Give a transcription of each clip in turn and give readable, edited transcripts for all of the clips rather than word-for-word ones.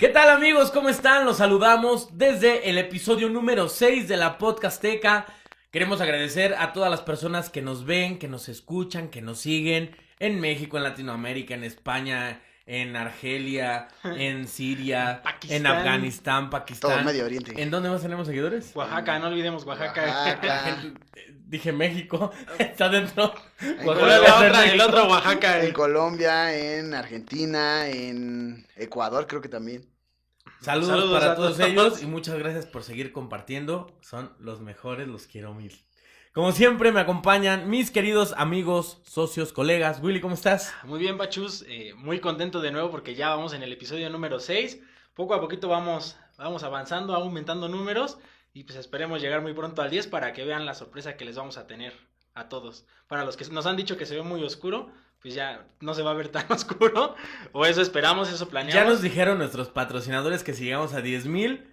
¿Qué tal amigos? ¿Cómo están? Los saludamos desde el episodio número 6 de la Podcasteca. Queremos agradecer a todas las personas que nos ven, que nos escuchan, que nos siguen en México, en Latinoamérica, en España, en Argelia, en Siria, Pakistán. en Afganistán, Pakistán. Todo el Medio Oriente. ¿En dónde más tenemos seguidores? Oaxaca, no olvidemos Oaxaca. Dije México, está dentro. En El otro Oaxaca. En Colombia, en Argentina, en Ecuador creo que también. Saludos a para todos todos. ellos y muchas gracias por seguir compartiendo. Son los mejores, los quiero mil. Como siempre me acompañan mis queridos amigos, socios, colegas. Willy, ¿cómo estás? Muy bien, Pachus, muy contento de nuevo porque ya vamos en el episodio número 6. Poco a poquito vamos avanzando, aumentando números y pues esperemos llegar muy pronto al 10 para que vean la sorpresa que les vamos a tener a todos. Para los que nos han dicho que se ve muy oscuro, pues ya no se va a ver tan oscuro, o eso esperamos, eso planeamos. Ya nos dijeron nuestros patrocinadores que si llegamos a 10,000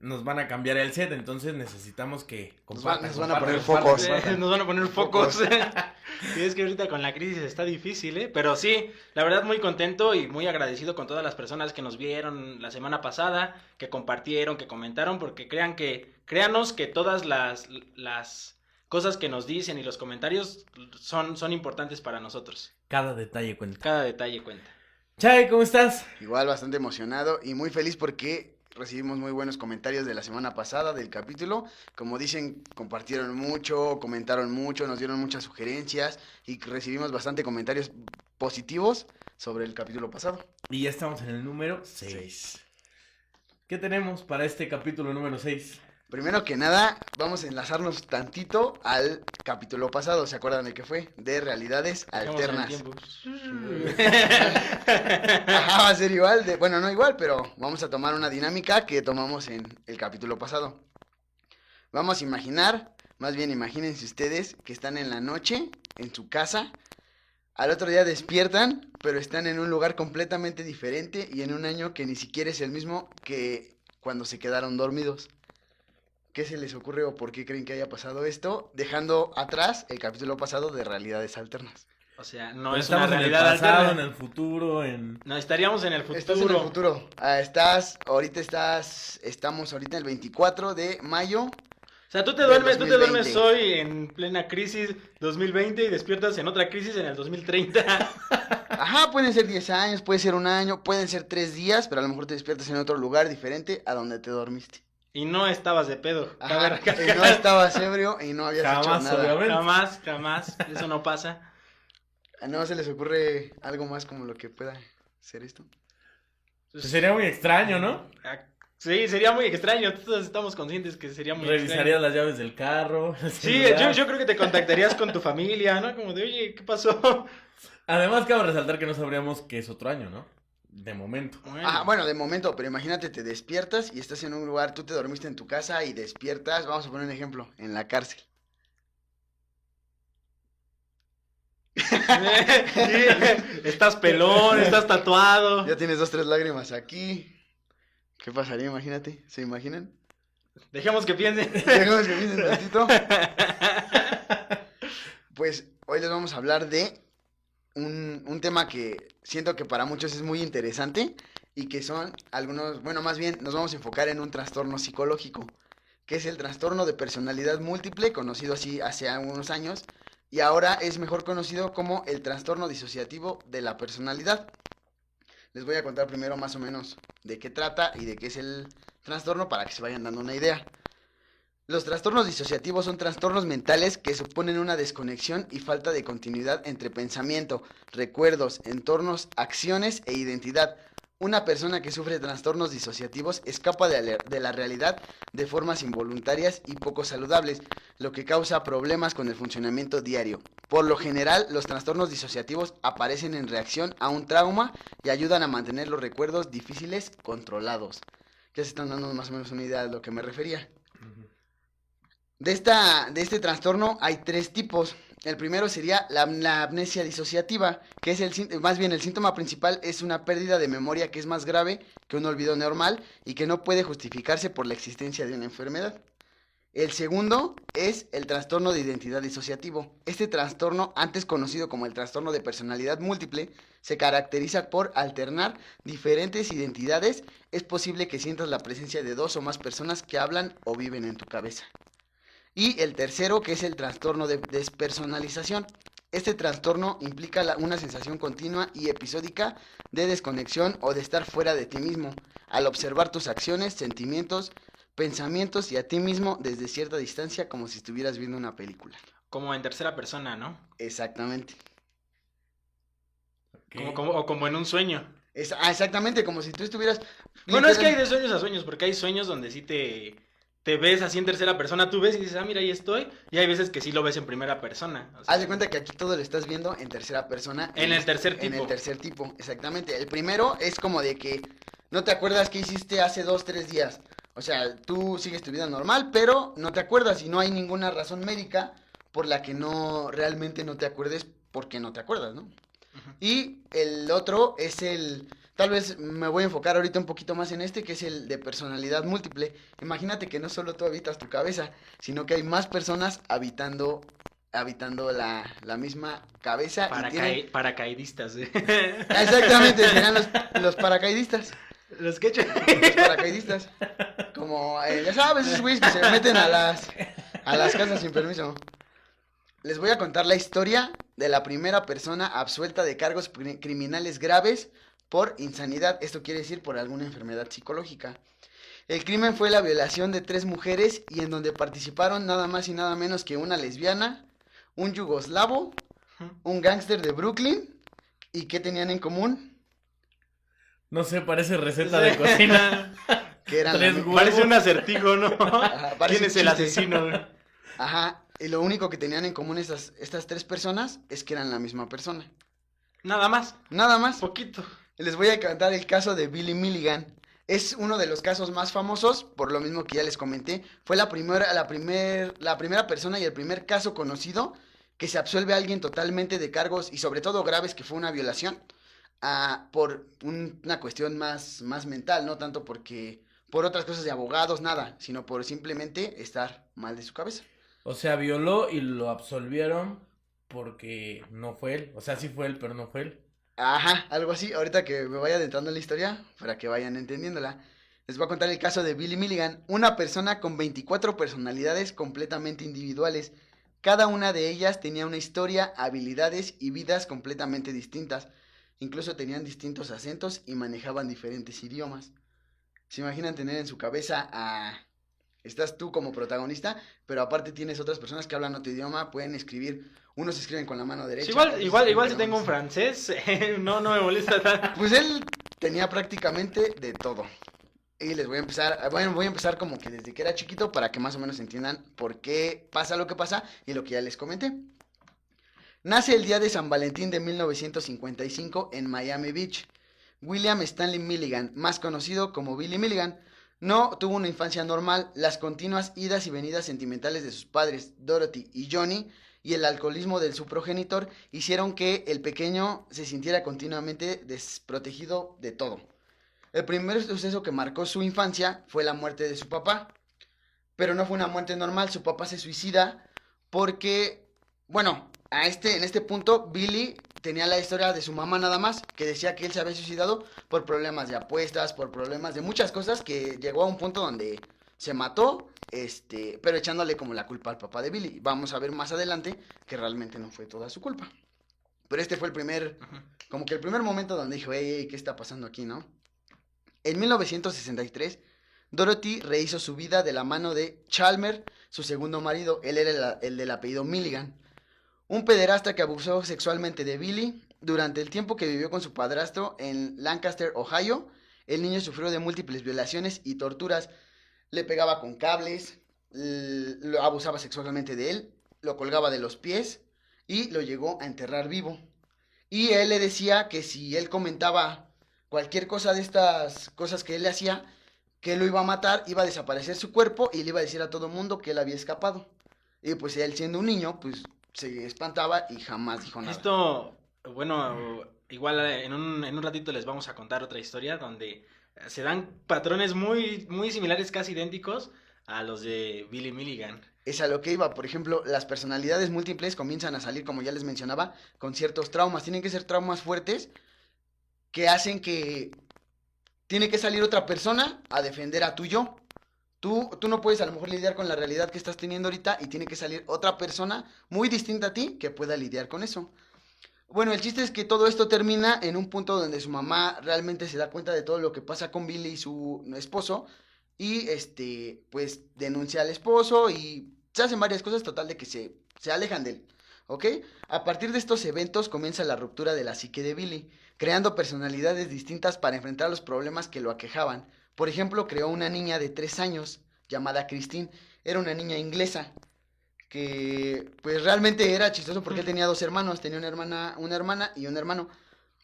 nos van a cambiar el set, entonces necesitamos que compartan. Nos van a poner focos. Nos van a poner focos. Sí, es que ahorita con la crisis está difícil, pero sí, la verdad muy contento y muy agradecido con todas las personas que nos vieron la semana pasada, que compartieron, que comentaron, porque créanos que todas las cosas que nos dicen y los comentarios son importantes para nosotros. Cada detalle cuenta. Cada detalle cuenta. Chay, ¿cómo estás? Igual bastante emocionado y muy feliz porque recibimos muy buenos comentarios de la semana pasada del capítulo. Como dicen, compartieron mucho, comentaron mucho, nos dieron muchas sugerencias y recibimos bastante comentarios positivos sobre el capítulo pasado. Y ya estamos en el número 6. ¿Qué tenemos para este capítulo número 6? Primero que nada, vamos a enlazarnos tantito al capítulo pasado. ¿Se acuerdan de qué fue? De realidades alternas. Ajá, va a ser igual, bueno, no igual, pero vamos a tomar una dinámica que tomamos en el capítulo pasado. Vamos a imaginar, más bien imagínense ustedes que están en la noche, en su casa, al otro día despiertan, pero están en un lugar completamente diferente y en un año que ni siquiera es el mismo que cuando se quedaron dormidos. ¿Qué se les ocurre o por qué creen que haya pasado esto? Dejando atrás el capítulo pasado de realidades alternas. O sea, no Pues es una estamos realidad en el pasado, alterna. en el futuro, No, estaríamos en el futuro. Estás en el futuro. Estamos ahorita el 24 de mayo. O sea, tú te Del duermes 2020. hoy en plena crisis 2020 y despiertas en otra crisis en el 2030. Ajá, pueden ser 10 años, puede ser un año, pueden ser 3 días, pero a lo mejor te despiertas en otro lugar diferente a donde te dormiste. Y no estabas de pedo. Ajá, y no estabas ebrio y no habías hecho Jamás, nada. obviamente. Jamás. Eso no pasa. ¿No se les ocurre algo más como lo que pueda ser esto? Pues sería muy extraño, ¿no? Sí, sería muy extraño. Todos estamos conscientes que sería muy Revisarías extraño. las llaves del carro. el Sí, celular. yo creo que te contactarías con tu familia, ¿no? Como de, oye, ¿qué pasó? Además, cabe resaltar que no sabríamos que es otro año, ¿no? De momento. Bueno, de momento, pero imagínate, te despiertas y estás en un lugar, tú te dormiste en tu casa y despiertas, vamos a poner un ejemplo, en la cárcel. Estás pelón, estás tatuado. Ya tienes 2, 3 lágrimas aquí. ¿Qué pasaría? Imagínate, ¿se imaginan? Dejemos que piensen. Dejemos que piensen tantito. Pues hoy les vamos a hablar de un tema que siento que para muchos es muy interesante y que son algunos, bueno, más bien nos vamos a enfocar en un trastorno psicológico, que es el trastorno de personalidad múltiple, conocido así hace algunos años, y ahora es mejor conocido como el trastorno disociativo de la personalidad. Les voy a contar primero más o menos de qué trata y de qué es el trastorno para que se vayan dando una idea. Los trastornos disociativos son trastornos mentales que suponen una desconexión y falta de continuidad entre pensamiento, recuerdos, entornos, acciones e identidad. Una persona que sufre trastornos disociativos escapa de la realidad de formas involuntarias y poco saludables, lo que causa problemas con el funcionamiento diario. Por lo general, los trastornos disociativos aparecen en reacción a un trauma y ayudan a mantener los recuerdos difíciles controlados. Ya se están dando más o menos una idea de lo que me refería. De este trastorno hay 3 tipos. El primero sería la amnesia disociativa, que es el síntoma principal es una pérdida de memoria que es más grave que un olvido normal y que no puede justificarse por la existencia de una enfermedad. El segundo es el trastorno de identidad disociativo. Este trastorno, antes conocido como el trastorno de personalidad múltiple, se caracteriza por alternar diferentes identidades. Es posible que sientas la presencia de 2 o más personas que hablan o viven en tu cabeza. Y el tercero, que es el trastorno de despersonalización. Este trastorno implica una sensación continua y episódica de desconexión o de estar fuera de ti mismo, al observar tus acciones, sentimientos, pensamientos y a ti mismo desde cierta distancia, como si estuvieras viendo una película. Como en tercera persona, ¿no? Exactamente. Ok. Como en un sueño. Exactamente, como si tú estuvieras... Bueno, es que hay de sueños a sueños, porque hay sueños donde sí te ves así en tercera persona, tú ves y dices, mira, ahí estoy, y hay veces que sí lo ves en primera persona. O sea, Haz de cuenta que aquí todo lo estás viendo en tercera persona. En el tercer En tipo. el tercer tipo, exactamente. El primero es como de que no te acuerdas qué hiciste hace 2, 3 días. O sea, tú sigues tu vida normal, pero no te acuerdas y no hay ninguna razón médica por la que realmente no te acuerdes porque no te acuerdas, ¿no? Ujú. Y el otro es tal vez me voy a enfocar ahorita un poquito más en este, que es el de personalidad múltiple. Imagínate que no solo tú habitas tu cabeza, sino que hay más personas habitando la misma cabeza. Paracaidistas, ¿eh? Exactamente, serán los paracaidistas. Los que Los paracaidistas. Como, ya sabes, esos güeyes que se meten a las casas sin permiso. Les voy a contar la historia de la primera persona absuelta de cargos criminales graves por insanidad. Esto quiere decir por alguna enfermedad psicológica. El crimen fue la violación de 3 mujeres y en donde participaron nada más y nada menos que una lesbiana, un yugoslavo, un gángster de Brooklyn. ¿Y qué tenían en común? No sé, parece receta de cocina. Que eran 3 huevos. Parece un acertijo, ¿no? Ajá, parece ¿Quién es un el chiste. asesino? Ajá, y lo único que tenían en común estas 3 personas es que eran la misma persona. Nada más, Nada más. poquito. Les voy a contar el caso de Billy Milligan. Es uno de los casos más famosos, por lo mismo que ya les comenté. Fue la primera persona y el primer caso conocido que se absuelve a alguien totalmente de cargos y sobre todo graves, que fue una violación, por una cuestión más mental, no tanto por otras cosas de abogados, nada, sino por simplemente estar mal de su cabeza. O sea, violó y lo absolvieron porque no fue él. O sea, sí fue él, pero no fue él. Ajá, algo así. Ahorita que me vaya adentrando en la historia, para que vayan entendiéndola, les voy a contar el caso de Billy Milligan, una persona con 24 personalidades completamente individuales. Cada una de ellas tenía una historia, habilidades y vidas completamente distintas. Incluso tenían distintos acentos y manejaban diferentes idiomas. ¿Se imaginan tener en su cabeza estás tú como protagonista, pero aparte tienes otras personas que hablan otro idioma, pueden escribir, unos escriben con la mano derecha. Igual, otros igual, escriben igual con si la tengo mano un francés, no me molesta tanto. Pues él tenía prácticamente de todo. Y les voy a empezar como que desde que era chiquito para que más o menos entiendan por qué pasa lo que pasa y lo que ya les comenté. Nace el día de San Valentín de 1955 en Miami Beach. William Stanley Milligan, más conocido como Billy Milligan, no tuvo una infancia normal. Las continuas idas y venidas sentimentales de sus padres, Dorothy y Johnny, y el alcoholismo de su progenitor hicieron que el pequeño se sintiera continuamente desprotegido de todo. El primer suceso que marcó su infancia fue la muerte de su papá, pero no fue una muerte normal. Su papá se suicida porque, bueno, en este punto Billy tenía la historia de su mamá nada más, que decía que él se había suicidado por problemas de apuestas, por problemas de muchas cosas, que llegó a un punto donde se mató, pero echándole como la culpa al papá de Billy. Vamos a ver más adelante que realmente no fue toda su culpa. Pero este fue como que el primer momento donde dijo, hey, ¿qué está pasando aquí, no? En 1963, Dorothy rehizo su vida de la mano de Chalmer, su segundo marido. Él era el del apellido Milligan, un pederasta que abusó sexualmente de Billy. Durante el tiempo que vivió con su padrastro en Lancaster, Ohio, el niño sufrió de múltiples violaciones y torturas. Le pegaba con cables, lo abusaba sexualmente de él, lo colgaba de los pies y lo llegó a enterrar vivo. Y él le decía que si él comentaba cualquier cosa de estas cosas que él le hacía, que él lo iba a matar, iba a desaparecer su cuerpo y le iba a decir a todo mundo que él había escapado. Y pues él, siendo un niño, pues se espantaba y jamás dijo nada. Esto, bueno, igual en un ratito les vamos a contar otra historia donde se dan patrones muy, muy similares, casi idénticos a los de Billy Milligan. Es a lo que iba. Por ejemplo, las personalidades múltiples comienzan a salir, como ya les mencionaba, con ciertos traumas. Tienen que ser traumas fuertes que hacen que tiene que salir otra persona a defender a tu yo. Tú no puedes a lo mejor lidiar con la realidad que estás teniendo ahorita y tiene que salir otra persona muy distinta a ti que pueda lidiar con eso. Bueno, el chiste es que todo esto termina en un punto donde su mamá realmente se da cuenta de todo lo que pasa con Billy y su esposo y pues denuncia al esposo y se hacen varias cosas, total de que se alejan de él, ¿ok? A partir de estos eventos comienza la ruptura de la psique de Billy, creando personalidades distintas para enfrentar los problemas que lo aquejaban. Por ejemplo, creó una niña de 3 años llamada Christine. Era una niña inglesa que pues realmente era chistoso porque él tenía 2 hermanos, tenía una hermana y un hermano.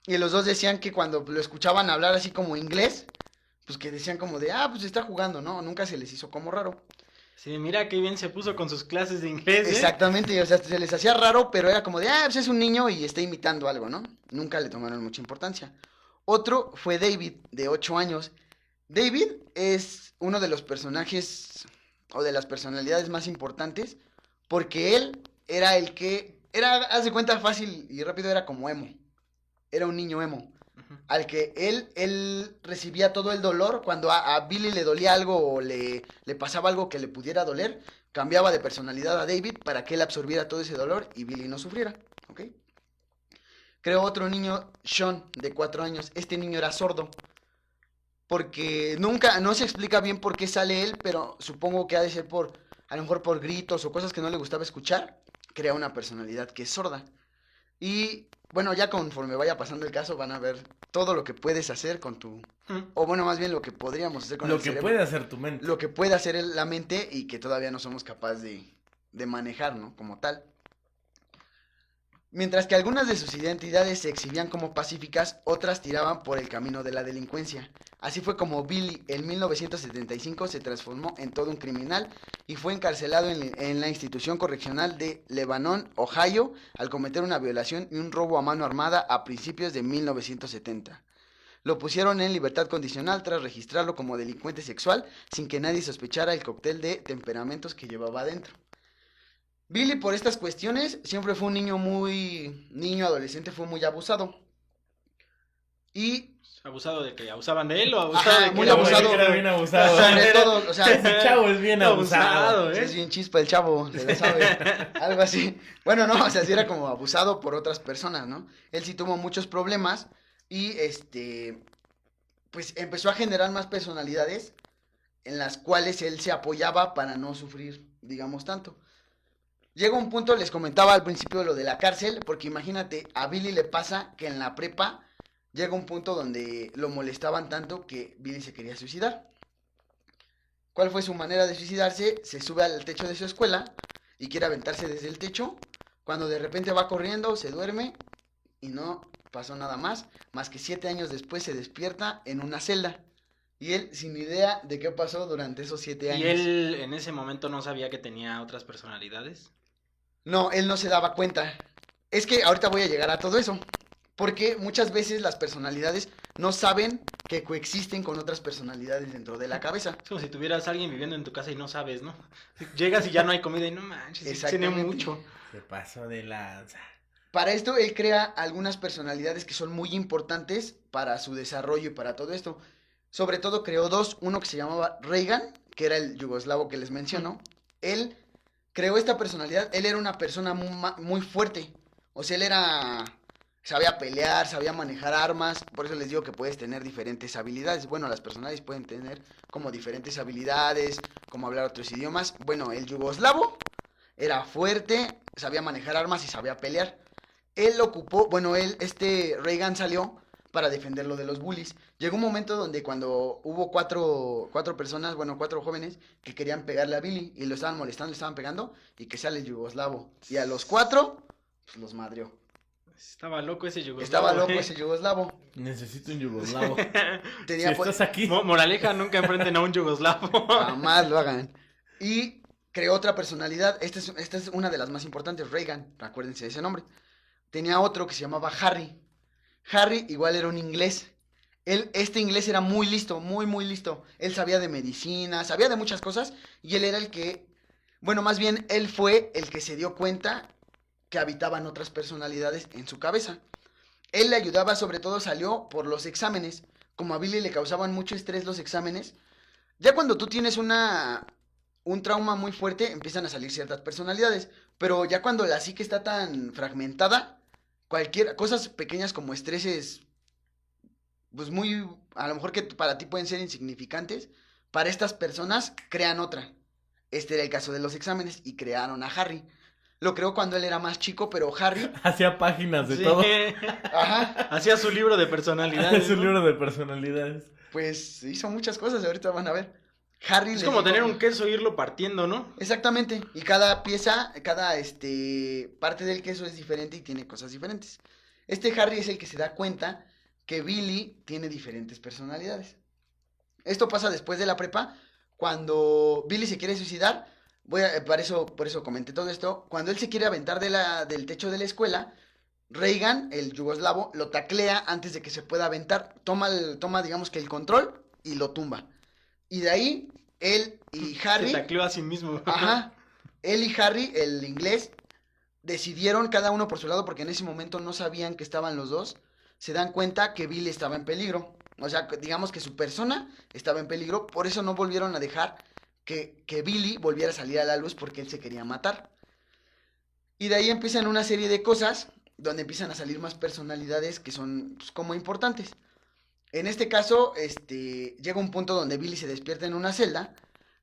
Y los dos decían que cuando lo escuchaban hablar así como inglés, pues que decían como de, pues está jugando, ¿no? Nunca se les hizo como raro. Sí, mira qué bien se puso con sus clases de inglés, ¿eh? Exactamente, o sea, se les hacía raro, pero era como de, pues es un niño y está imitando algo, ¿no? Nunca le tomaron mucha importancia. Otro fue David, de 8 años. David es uno de los personajes o de las personalidades más importantes porque él era haz de cuenta fácil y rápido, era como emo. Era un niño emo. Al que él recibía todo el dolor cuando a Billy le dolía algo o le pasaba algo que le pudiera doler, cambiaba de personalidad a David para que él absorbiera todo ese dolor y Billy no sufriera, ¿ok? Creó otro niño, Sean, de 4 años. Este niño era sordo. Porque no se explica bien por qué sale él, pero supongo que ha de ser a lo mejor por gritos o cosas que no le gustaba escuchar, crea una personalidad que es sorda. Y bueno, ya conforme vaya pasando el caso van a ver todo lo que puedes hacer con o bueno, más bien lo que podríamos hacer con el cerebro. Lo que puede hacer tu mente. Lo que puede hacer la mente y que todavía no somos capaces de manejar, ¿no? Como tal. Mientras que algunas de sus identidades se exhibían como pacíficas, otras tiraban por el camino de la delincuencia. Así fue como Billy en 1975 se transformó en todo un criminal y fue encarcelado en la institución correccional de Lebanon, Ohio, al cometer una violación y un robo a mano armada a principios de 1970. Lo pusieron en libertad condicional tras registrarlo como delincuente sexual sin que nadie sospechara el cóctel de temperamentos que llevaba adentro. Billy, por estas cuestiones, siempre fue un niño adolescente, fue muy abusado. Y... ¿Abusado de que abusaban de él o abusado de que muy abusado? Era bien abusado. Sobre todo, o sea... Ese chavo es bien abusado. Es bien chispa el chavo, se lo sabe. Algo así. Bueno, no, o sea, sí era como abusado por otras personas, ¿no? Él sí tuvo muchos problemas y, pues empezó a generar más personalidades en las cuales él se apoyaba para no sufrir, digamos, tanto. Llega un punto, les comentaba al principio lo de la cárcel, porque imagínate, a Billy le pasa que en la prepa llega un punto donde lo molestaban tanto que Billy se quería suicidar. ¿Cuál fue su manera de suicidarse? Se sube al techo de su escuela y quiere aventarse desde el techo, cuando de repente va corriendo, se duerme y no pasó nada más que 7 años después se despierta en una celda. Y él sin idea de qué pasó durante esos 7 años. ¿Y él en ese momento no sabía que tenía otras personalidades? No, él no se daba cuenta. Es que ahorita voy a llegar a todo eso. Porque muchas veces las personalidades no saben que coexisten con otras personalidades dentro de la cabeza. Es como si tuvieras a alguien viviendo en tu casa y no sabes, ¿no? Llegas y ya no hay comida y no manches, tiene mucho. Se pasó de lanza. Para esto él crea algunas personalidades que son muy importantes para su desarrollo y para todo esto. Sobre todo creó 2, uno que se llamaba Reagan, que era el yugoslavo que les menciono. Él creó esta personalidad, él era una persona muy fuerte. O sea, sabía pelear, sabía manejar armas, por eso les digo que puedes tener diferentes habilidades. Bueno, las personalidades pueden tener como diferentes habilidades, como hablar otros idiomas. Bueno, el yugoslavo era fuerte, sabía manejar armas y sabía pelear. Reagan salió para defenderlo de los bullies. Llegó un momento donde cuando hubo cuatro jóvenes que querían pegarle a Billy y lo estaban molestando, le estaban pegando, y que sale el yugoslavo. Y a los 4, pues los madrió. Estaba loco ese yugoslavo. Necesito un yugoslavo. Si estás aquí. Moraleja, nunca enfrenten a un yugoslavo. Jamás lo hagan. Y creó otra personalidad. Esta es una de las más importantes, Reagan. Acuérdense de ese nombre. Tenía otro que se llamaba Harry. Harry igual era un inglés. Este inglés era muy listo, muy, muy listo. Él sabía de medicina, sabía de muchas cosas, y él era el que, bueno, más bien, él fue el que se dio cuenta que habitaban otras personalidades en su cabeza. Él le ayudaba, sobre todo salió por los exámenes. Como a Billy le causaban mucho estrés los exámenes, ya cuando tú tienes un trauma muy fuerte, empiezan a salir ciertas personalidades. Pero ya cuando la psique está tan fragmentada, cosas pequeñas como estreses, pues muy, a lo mejor que para ti pueden ser insignificantes, para estas personas crean otra. Este era el caso de los exámenes y crearon a Harry. Lo creó cuando él era más chico, pero Harry, Hacía páginas de Sí. todo. ajá, Hacía su libro de personalidades. Es un ¿no? libro de personalidades. pues hizo muchas cosas, ahorita van a ver. Harry Es le como dijo- tener un queso e irlo partiendo, ¿no? Exactamente, y cada pieza, cada parte del queso es diferente y tiene cosas diferentes. Este Harry es el que se da cuenta que Billy tiene diferentes personalidades. Esto pasa después de la prepa, cuando Billy se quiere suicidar. Por eso comenté todo esto. Cuando él se quiere aventar del techo de la escuela, Reagan, el yugoslavo, lo taclea antes de que se pueda aventar. Toma, digamos que el control y lo tumba. Y de ahí, él y Harry, Se tacleó a sí mismo. ajá, él y Harry, el inglés, decidieron cada uno por su lado, porque en ese momento no sabían que estaban los dos. Se dan cuenta que Billy estaba en peligro. O sea, digamos que su persona estaba en peligro. Por eso no volvieron a dejar que Billy volviera a salir a la luz, porque él se quería matar. Y de ahí empiezan una serie de cosas donde empiezan a salir más personalidades que son, pues, como importantes. En este caso, llega un punto donde Billy se despierta en una celda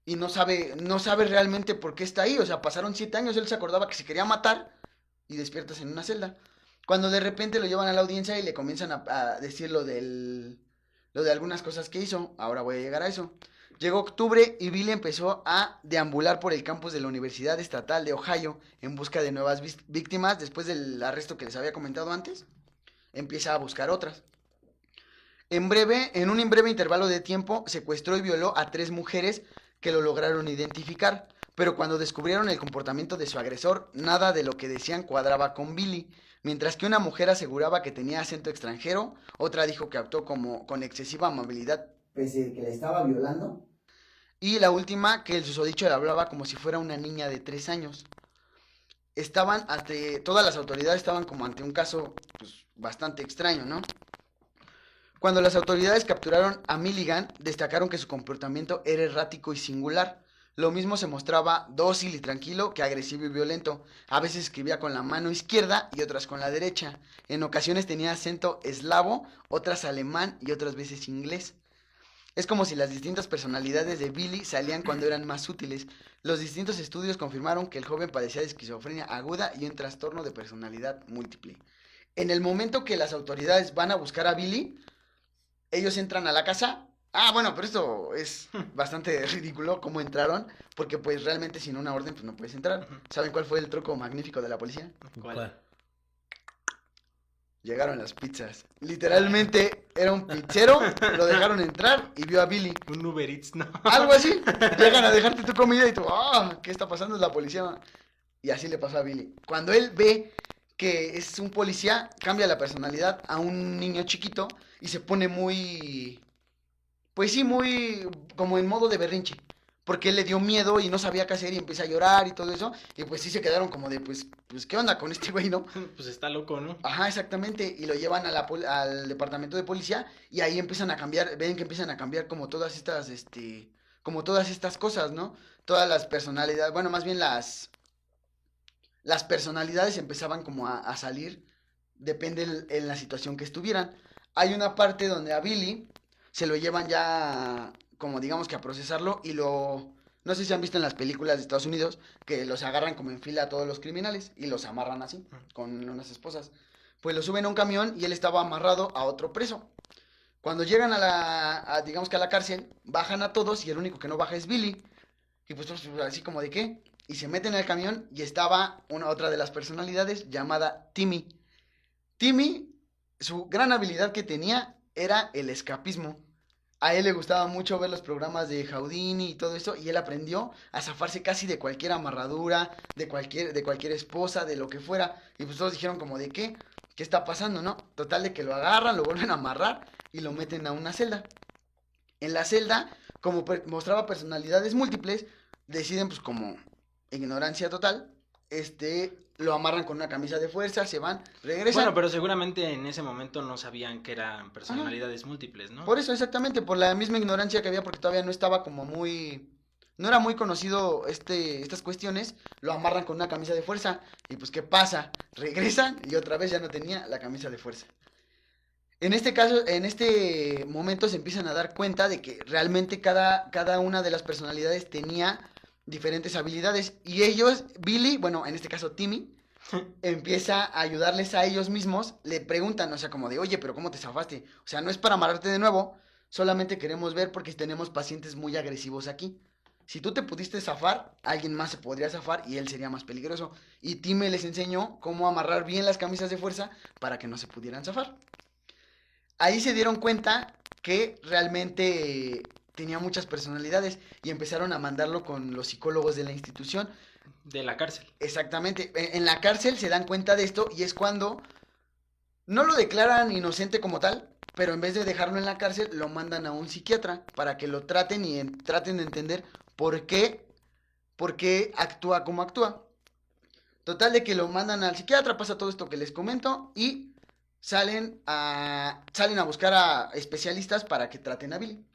y no sabe realmente por qué está ahí. O sea, pasaron 7 años, él se acordaba que se quería matar y despiertas en una celda. Cuando de repente lo llevan a la audiencia y le comienzan a decir lo de algunas cosas que hizo. Ahora voy a llegar a eso. Llegó octubre y Billy empezó a deambular por el campus de la Universidad Estatal de Ohio en busca de nuevas víctimas. Después del arresto que les había comentado antes, empieza a buscar otras. En un breve intervalo de tiempo, secuestró y violó a 3 mujeres que lo lograron identificar. Pero cuando descubrieron el comportamiento de su agresor, nada de lo que decían cuadraba con Billy. Mientras que una mujer aseguraba que tenía acento extranjero, otra dijo que actuó con excesiva amabilidad, pese a que la estaba violando. Y la última, que el susodicho le hablaba como si fuera una niña de 3 años. Todas las autoridades estaban como ante un caso, pues, bastante extraño, ¿no? Cuando las autoridades capturaron a Milligan, destacaron que su comportamiento era errático y singular. Lo mismo se mostraba dócil y tranquilo que agresivo y violento. A veces escribía con la mano izquierda y otras con la derecha. En ocasiones tenía acento eslavo, otras alemán y otras veces inglés. Es como si las distintas personalidades de Billy salían cuando eran más útiles. Los distintos estudios confirmaron que el joven padecía de esquizofrenia aguda y un trastorno de personalidad múltiple. En el momento que las autoridades van a buscar a Billy, ellos entran a la casa. Bueno, pero esto es bastante ridículo cómo entraron, porque pues realmente sin una orden pues no puedes entrar. ¿Saben cuál fue el truco magnífico de la policía? ¿Cuál? Llegaron las pizzas. Literalmente era un pizzero, lo dejaron entrar y vio a Billy. Un Uber Eats, ¿no? Algo así. Llegan a dejarte tu comida y tú, ¿qué está pasando? Es la policía. Y así le pasó a Billy. Cuando él ve que es un policía, cambia la personalidad a un niño chiquito y se pone muy, pues sí, muy como en modo de berrinche. Porque él le dio miedo y no sabía qué hacer y empieza a llorar y todo eso. Y pues sí se quedaron como de, pues ¿qué onda con este güey, no? Pues está loco, ¿no? Ajá, exactamente. Y lo llevan al departamento de policía y ahí empiezan a cambiar, ven que empiezan a cambiar como todas estas cosas, ¿no? Todas las personalidades, bueno, más bien las personalidades empezaban como a salir, depende en la situación que estuvieran. Hay una parte donde a Billy se lo llevan ya, como digamos que a procesarlo no sé si han visto en las películas de Estados Unidos, que los agarran como en fila a todos los criminales y los amarran así, con unas esposas. Pues lo suben a un camión y él estaba amarrado a otro preso. Cuando llegan digamos que a la cárcel, bajan a todos y el único que no baja es Billy. Y pues así como de qué. Y se meten en el camión y estaba otra de las personalidades llamada Timmy. Timmy, su gran habilidad que tenía era el escapismo. A él le gustaba mucho ver los programas de Houdini y todo eso, y él aprendió a zafarse casi de cualquier amarradura, de cualquier esposa, de lo que fuera. Y pues todos dijeron como de qué. ¿qué está pasando, no? Total de que lo agarran, lo vuelven a amarrar y lo meten a una celda. En la celda, como mostraba personalidades múltiples, deciden, pues como ignorancia total, lo amarran con una camisa de fuerza, se van, regresan. Bueno, pero seguramente en ese momento no sabían que eran personalidades múltiples, ¿no? Por eso, exactamente, por la misma ignorancia que había, porque todavía no estaba como muy... No era muy conocido estas cuestiones, lo amarran con una camisa de fuerza, y pues, ¿qué pasa? Regresan, y otra vez ya no tenía la camisa de fuerza. En este caso, en este momento se empiezan a dar cuenta de que realmente cada una de las personalidades tenía diferentes habilidades, y ellos, Billy, bueno, en este caso Timmy, empieza a ayudarles a ellos mismos, le preguntan, o sea, como de, oye, pero ¿cómo te zafaste? O sea, no es para amarrarte de nuevo, solamente queremos ver porque tenemos pacientes muy agresivos aquí. Si tú te pudiste zafar, alguien más se podría zafar y él sería más peligroso. Y Timmy les enseñó cómo amarrar bien las camisas de fuerza para que no se pudieran zafar. Ahí se dieron cuenta que realmente tenía muchas personalidades y empezaron a mandarlo con los psicólogos de la institución. De la cárcel. Exactamente. En la cárcel se dan cuenta de esto y es cuando no lo declaran inocente como tal, pero en vez de dejarlo en la cárcel, lo mandan a un psiquiatra para que lo traten y traten de entender por qué actúa como actúa. Total de que lo mandan al psiquiatra, pasa todo esto que les comento y salen a buscar a especialistas para que traten a Billy.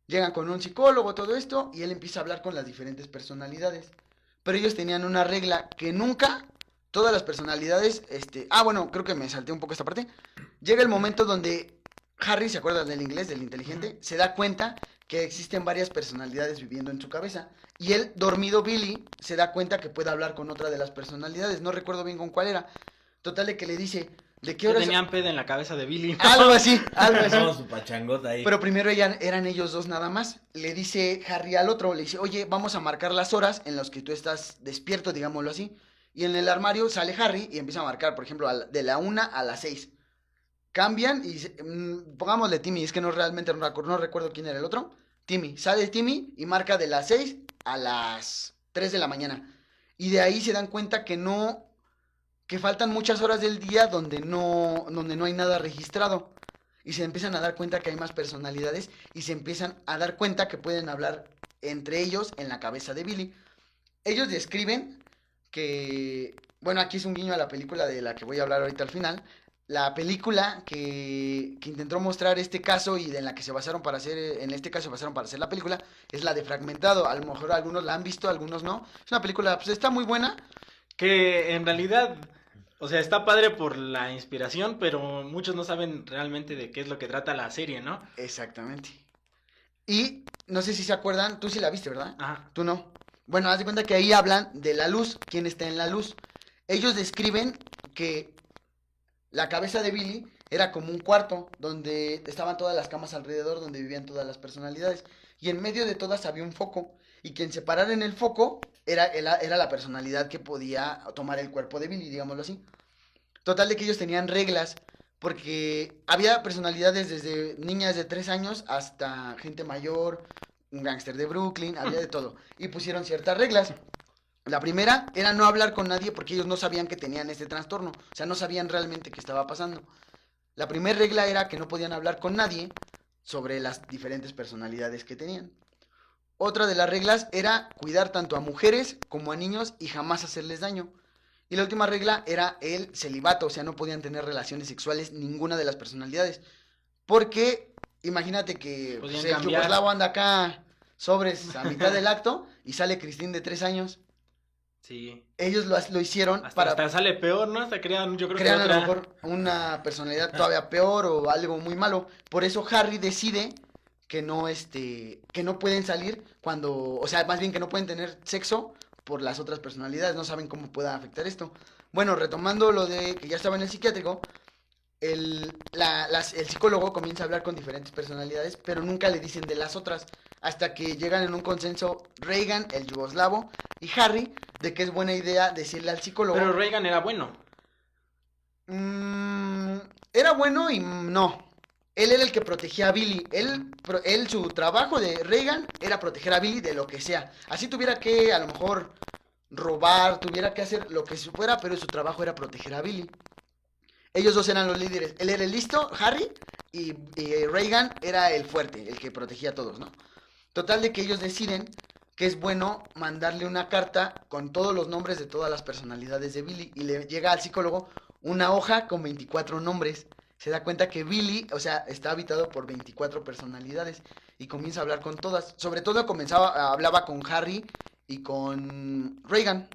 Llegan con un psicólogo, todo esto, y él empieza a hablar con las diferentes personalidades. Pero ellos tenían una regla que nunca, todas las personalidades, bueno, creo que me salté un poco esta parte. Llega el momento donde Harry, ¿se acuerda del inglés, del inteligente? Se da cuenta que existen varias personalidades viviendo en su cabeza. Y él, dormido Billy, se da cuenta que puede hablar con otra de las personalidades. No recuerdo bien con cuál era. Total de que le dice, ¿de qué hora tenían pedo en la cabeza de Billy. Algo así, algo así. No, su pachangota ahí. Pero primero eran ellos dos nada más. Le dice Harry al otro, le dice, oye, vamos a marcar las horas en las que tú estás despierto, digámoslo así. Y en el armario sale Harry y empieza a marcar, por ejemplo, de la 1 a las 6. Cambian y pongámosle Timmy, es que no realmente no recuerdo quién era el otro. Timmy, sale Timmy y marca de las 6 a las 3 de la mañana. Y de ahí se dan cuenta que faltan muchas horas del día donde no hay nada registrado. Y se empiezan a dar cuenta que hay más personalidades y se empiezan a dar cuenta que pueden hablar entre ellos en la cabeza de Billy. Ellos describen que, bueno, aquí es un guiño a la película de la que voy a hablar ahorita al final. La película que intentó mostrar este caso y en la que se basaron para hacer, en este caso se basaron para hacer la película, es la de Fragmentado. A lo mejor algunos la han visto, algunos no. Es una película, pues está muy buena. Que en realidad, o sea, está padre por la inspiración, pero muchos no saben realmente de qué es lo que trata la serie, ¿no? Exactamente. Y no sé si se acuerdan, tú sí la viste, ¿verdad? Ajá. Tú no. Bueno, haz de cuenta que ahí hablan de la luz, quién está en la luz. Ellos describen que la cabeza de Billy era como un cuarto donde estaban todas las camas alrededor, donde vivían todas las personalidades. Y en medio de todas había un foco. Y quien se parara en el foco era la personalidad que podía tomar el cuerpo de Billy, digámoslo así. Total de que ellos tenían reglas, porque había personalidades desde niñas de 3 años hasta gente mayor, un gángster de Brooklyn, había de todo. Y pusieron ciertas reglas. La primera era no hablar con nadie porque ellos no sabían que tenían este trastorno. O sea, no sabían realmente qué estaba pasando. La primera regla era que no podían hablar con nadie sobre las diferentes personalidades que tenían. Otra de las reglas era cuidar tanto a mujeres como a niños y jamás hacerles daño. Y la última regla era el celibato, o sea, no podían tener relaciones sexuales ninguna de las personalidades. Porque, imagínate que Podían el cambiar. yugoslavo anda acá sobres a mitad del acto y sale Cristín de 3 años. Sí. Ellos lo hicieron Hasta sale peor, ¿no? Hasta crean, yo creo crean que a otra. lo mejor una personalidad todavía peor o algo muy malo. Por eso Harry decide que no pueden salir cuando, o sea, más bien que no pueden tener sexo por las otras personalidades, no saben cómo pueda afectar esto. Bueno, retomando lo de que ya estaba en el psiquiátrico, el psicólogo comienza a hablar con diferentes personalidades, pero nunca le dicen de las otras, hasta que llegan en un consenso Reagan, el yugoslavo, y Harry, de que es buena idea decirle al psicólogo. Pero Reagan era bueno. Era bueno y no. Él era el que protegía a Billy. Su trabajo de Reagan era proteger a Billy de lo que sea. Así tuviera que, a lo mejor, robar, tuviera que hacer lo que se fuera, pero su trabajo era proteger a Billy. Ellos dos eran los líderes. Él era el listo, Harry, y Reagan era el fuerte, el que protegía a todos, ¿no? Total de que ellos deciden que es bueno mandarle una carta con todos los nombres de todas las personalidades de Billy. Y le llega al psicólogo una hoja con 24 nombres. Se da cuenta que Billy, o sea, está habitado por 24 personalidades. Y comienza a hablar con todas. Sobre todo hablaba con Harry y con Reagan.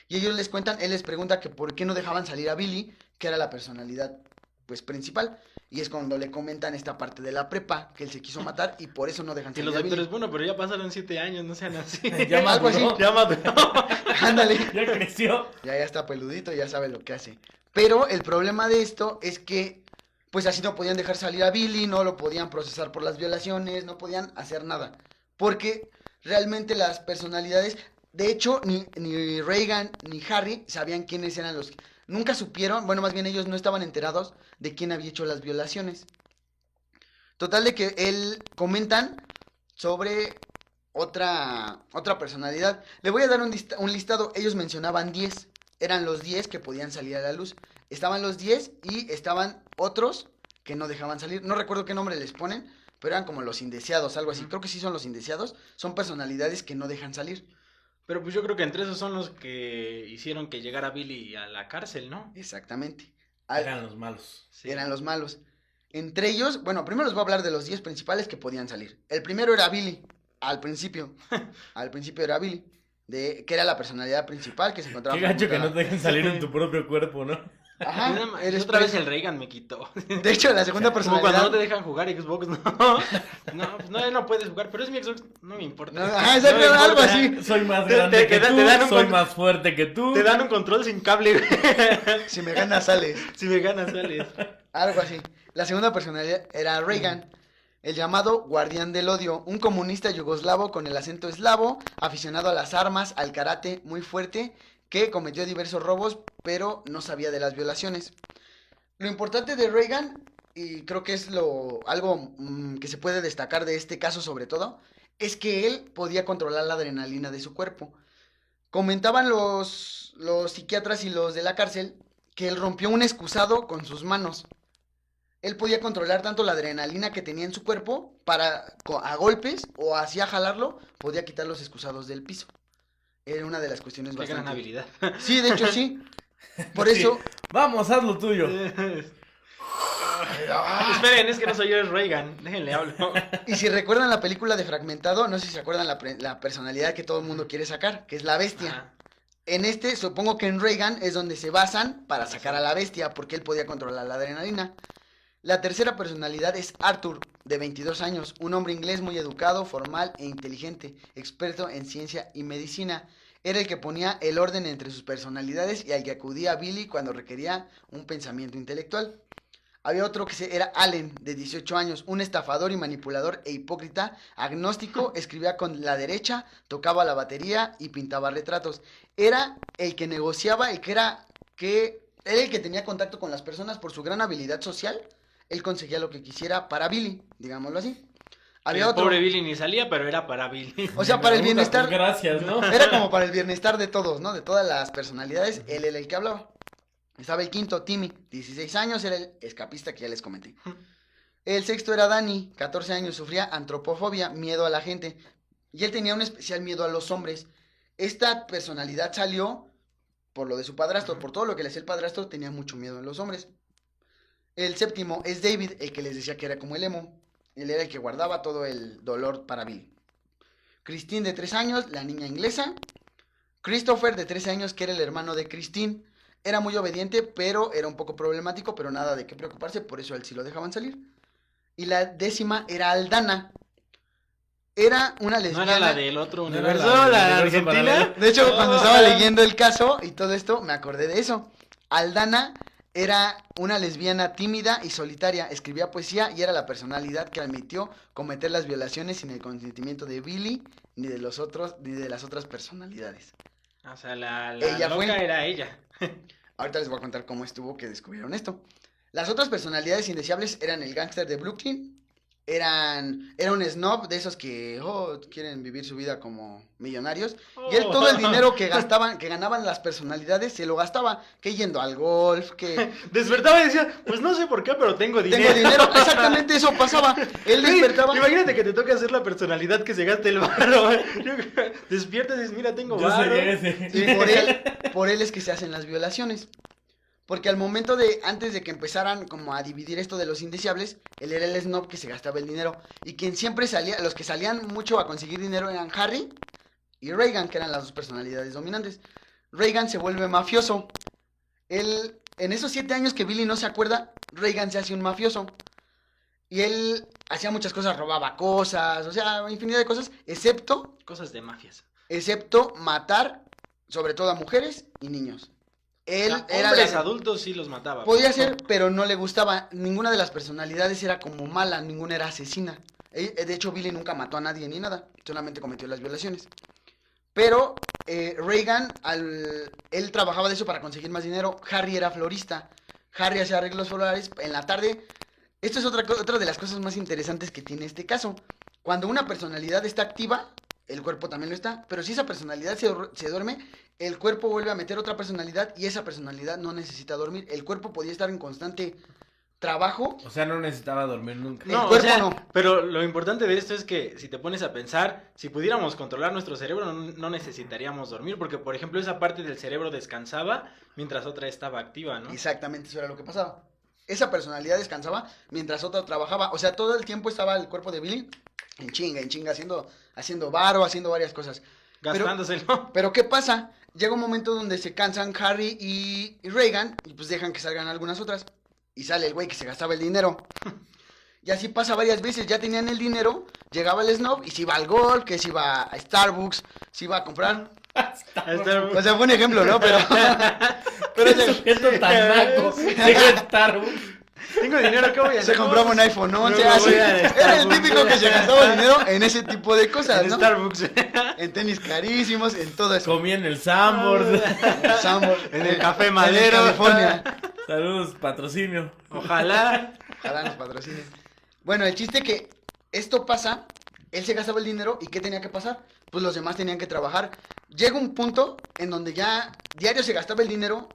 Y ellos les cuentan, él les pregunta que por qué no dejaban salir a Billy, que era la personalidad pues principal. Y es cuando le comentan esta parte de la prepa, que él se quiso matar y por eso no dejan Y salir los a Billy. doctores, bueno, pero ya pasaron 7 años, no sean así. Ya Algo así. maduró, Ya maduró. Ándale. ya creció. Ya está peludito, ya sabe lo que hace. Pero el problema de esto es que, pues así no podían dejar salir a Billy, no lo podían procesar por las violaciones, no podían hacer nada. Porque realmente las personalidades, de hecho, ni Reagan ni Harry sabían quiénes eran los... Nunca supieron, bueno, más bien ellos no estaban enterados de quién había hecho las violaciones. Total de que él comentan sobre otra personalidad. Le voy a dar un listado. Ellos mencionaban 10. Eran los 10 que podían salir a la luz. Estaban los 10 y estaban otros que no dejaban salir. No recuerdo qué nombre les ponen, pero eran como los indeseados, algo así. Creo que sí son los indeseados. Son personalidades que no dejan salir. Pero pues yo creo que entre esos son los que hicieron que llegara Billy a la cárcel, ¿no? Exactamente. Eran los malos. Sí. Eran los malos. Entre ellos, bueno, primero les voy a hablar de los 10 principales que podían salir. El primero era Billy, al principio. Al principio era Billy, que era la personalidad principal que se encontraba. Qué gacho que ocultada. no te dejen salir en tu propio cuerpo, ¿no? Ajá, eres Otra vez preso. el Reagan me quitó. De hecho, la segunda Como personalidad. cuando no te dejan jugar Xbox, no. No, pues no puedes jugar, pero es mi Xbox, no me importa. No, ajá, exacto, me importa. algo así. Soy más Te- grande te- que te tú, dan un soy con- más fuerte que tú. Te dan un control sin cable, güey. Si me ganas, sales. Si me ganas, sales. Algo así. La segunda personalidad era Reagan, el llamado guardián del odio, un comunista yugoslavo con el acento eslavo, aficionado a las armas, al karate, muy fuerte, que cometió diversos robos, pero no sabía de las violaciones. Lo importante de Reagan, y creo que es algo que se puede destacar de este caso sobre todo, es que él podía controlar la adrenalina de su cuerpo. Comentaban los psiquiatras y los de la cárcel que él rompió un excusado con sus manos. Él podía controlar tanto la adrenalina que tenía en su cuerpo a golpes o hacía jalarlo, podía quitar los excusados del piso. Era una de las cuestiones Qué gran bastante... habilidad. Sí, de hecho sí. Por Sí. eso... Vamos, haz lo tuyo. Esperen, es que no soy yo, es Reagan. Déjenle hablo. Y si recuerdan la película de Fragmentado, no sé si se acuerdan la personalidad que todo el mundo quiere sacar, que es la bestia. Ajá. En supongo que en Reagan es donde se basan para sacar a la bestia, porque él podía controlar la adrenalina. La tercera personalidad es Arthur, de 22 años, un hombre inglés muy educado, formal e inteligente, experto en ciencia y medicina. Era el que ponía el orden entre sus personalidades y al que acudía a Billy cuando requería un pensamiento intelectual. Había otro que era Allen, de 18 años, un estafador y manipulador e hipócrita, agnóstico, escribía con la derecha, tocaba la batería y pintaba retratos. Era el que negociaba, era el que tenía contacto con las personas por su gran habilidad social. Él conseguía lo que quisiera para Billy, digámoslo así. Había El otro, pobre Billy ni salía, pero era para Billy. o sea, para el Puta, bienestar, pues gracias, ¿no? era como para el bienestar de todos, ¿no? De todas las personalidades, él era el que hablaba. Estaba el quinto, Timmy, 16 años, era el escapista que ya les comenté. El sexto era Danny, 14 años, sufría antropofobia, miedo a la gente. Y él tenía un especial miedo a los hombres. Esta personalidad salió por lo de su padrastro, por todo lo que le hacía el padrastro, tenía mucho miedo en los hombres. El séptimo es David, el que les decía que era como el emo. Él era el que guardaba todo el dolor para Billy. Christine, de 3 años, la niña inglesa. Christopher, de 13 años, que era el hermano de Christine. Era muy obediente, pero era un poco problemático, pero nada de qué preocuparse, por eso a él sí lo dejaban salir. Y la décima era Aldana. Era una ¿No lesbiana. era la del otro ¿No era universo? la del ¿La universo Argentina? paralelo? De hecho, cuando Oh. estaba leyendo el caso y todo esto, me acordé de eso. Aldana era una lesbiana tímida y solitaria, escribía poesía y era la personalidad que admitió cometer las violaciones sin el consentimiento de Billy ni de las otras personalidades. O sea, la Ella loca fue. era ella. Ahorita les voy a contar cómo estuvo que descubrieron esto. Las otras personalidades indeseables eran el gángster de Brooklyn, era un snob de esos que quieren vivir su vida como millonarios. Y él todo el dinero que ganaban las personalidades, se lo gastaba, que yendo al golf, que... Despertaba y decía, pues no sé por qué, pero tengo dinero. Tengo dinero, exactamente eso pasaba. Él despertaba... Imagínate que te toca hacer la personalidad que se gaste el varo. Despiertas y dices, mira, tengo Yo varo. sería ese. Y por él es que se hacen las violaciones. Porque al momento antes de que empezaran como a dividir esto de los indeseables, él era el snob que se gastaba el dinero. Y quien siempre salía, los que salían mucho a conseguir dinero eran Harry y Reagan, que eran las dos personalidades dominantes. Reagan se vuelve mafioso. Él, en esos 7 años que Billy no se acuerda, Reagan se hace un mafioso. Y él hacía muchas cosas, robaba cosas, o sea, infinidad de cosas, Cosas de mafias. excepto matar, sobre todo a mujeres y niños. Él era Hombres adultos sí los mataba. Podía ser, pero no le gustaba. Ninguna de las personalidades era como mala, ninguna era asesina. De hecho, Billy nunca mató a nadie ni nada, solamente cometió las violaciones. Pero Reagan, él trabajaba de eso para conseguir más dinero. Harry era florista. Harry hacía arreglos florales en la tarde. Esto es otra de las cosas más interesantes que tiene este caso. Cuando una personalidad está activa, el cuerpo también lo está. Pero si esa personalidad se duerme, el cuerpo vuelve a meter otra personalidad y esa personalidad no necesita dormir. El cuerpo podía estar en constante trabajo. O sea, no necesitaba dormir nunca. El cuerpo no. Pero lo importante de esto es que si te pones a pensar, si pudiéramos controlar nuestro cerebro, no necesitaríamos dormir, porque por ejemplo esa parte del cerebro descansaba mientras otra estaba activa, ¿no? Exactamente, eso era lo que pasaba. Esa personalidad descansaba mientras otra trabajaba. O sea, todo el tiempo estaba el cuerpo de Billy en chinga, haciendo varo, haciendo varias cosas. Gastándoselo. Pero ¿qué pasa? Llega un momento donde se cansan Harry y Reagan y pues dejan que salgan algunas otras. Y sale el güey que se gastaba el dinero. Y así pasa varias veces. Ya tenían el dinero, llegaba el snob y se iba al golf, que se iba a Starbucks, se iba a comprar. O sea, fue un ejemplo, ¿no? Pero Qué sujeto tan naco. Llega a Starbucks. Tengo dinero, ¿qué voy a hacer? se compraba un iPhone 11, Luego así. voy a Era el Starbucks. típico que se gastaba el dinero en ese tipo de cosas, En ¿no? Starbucks. En tenis carísimos, en todo eso. Comía en el Sanborns. En el Café Madero. En California. Saludos, patrocinio. Ojalá. Ojalá nos patrocinen. Bueno, el chiste que esto pasa, él se gastaba el dinero y ¿qué tenía que pasar? Pues los demás tenían que trabajar. Llega un punto en donde ya diario se gastaba el dinero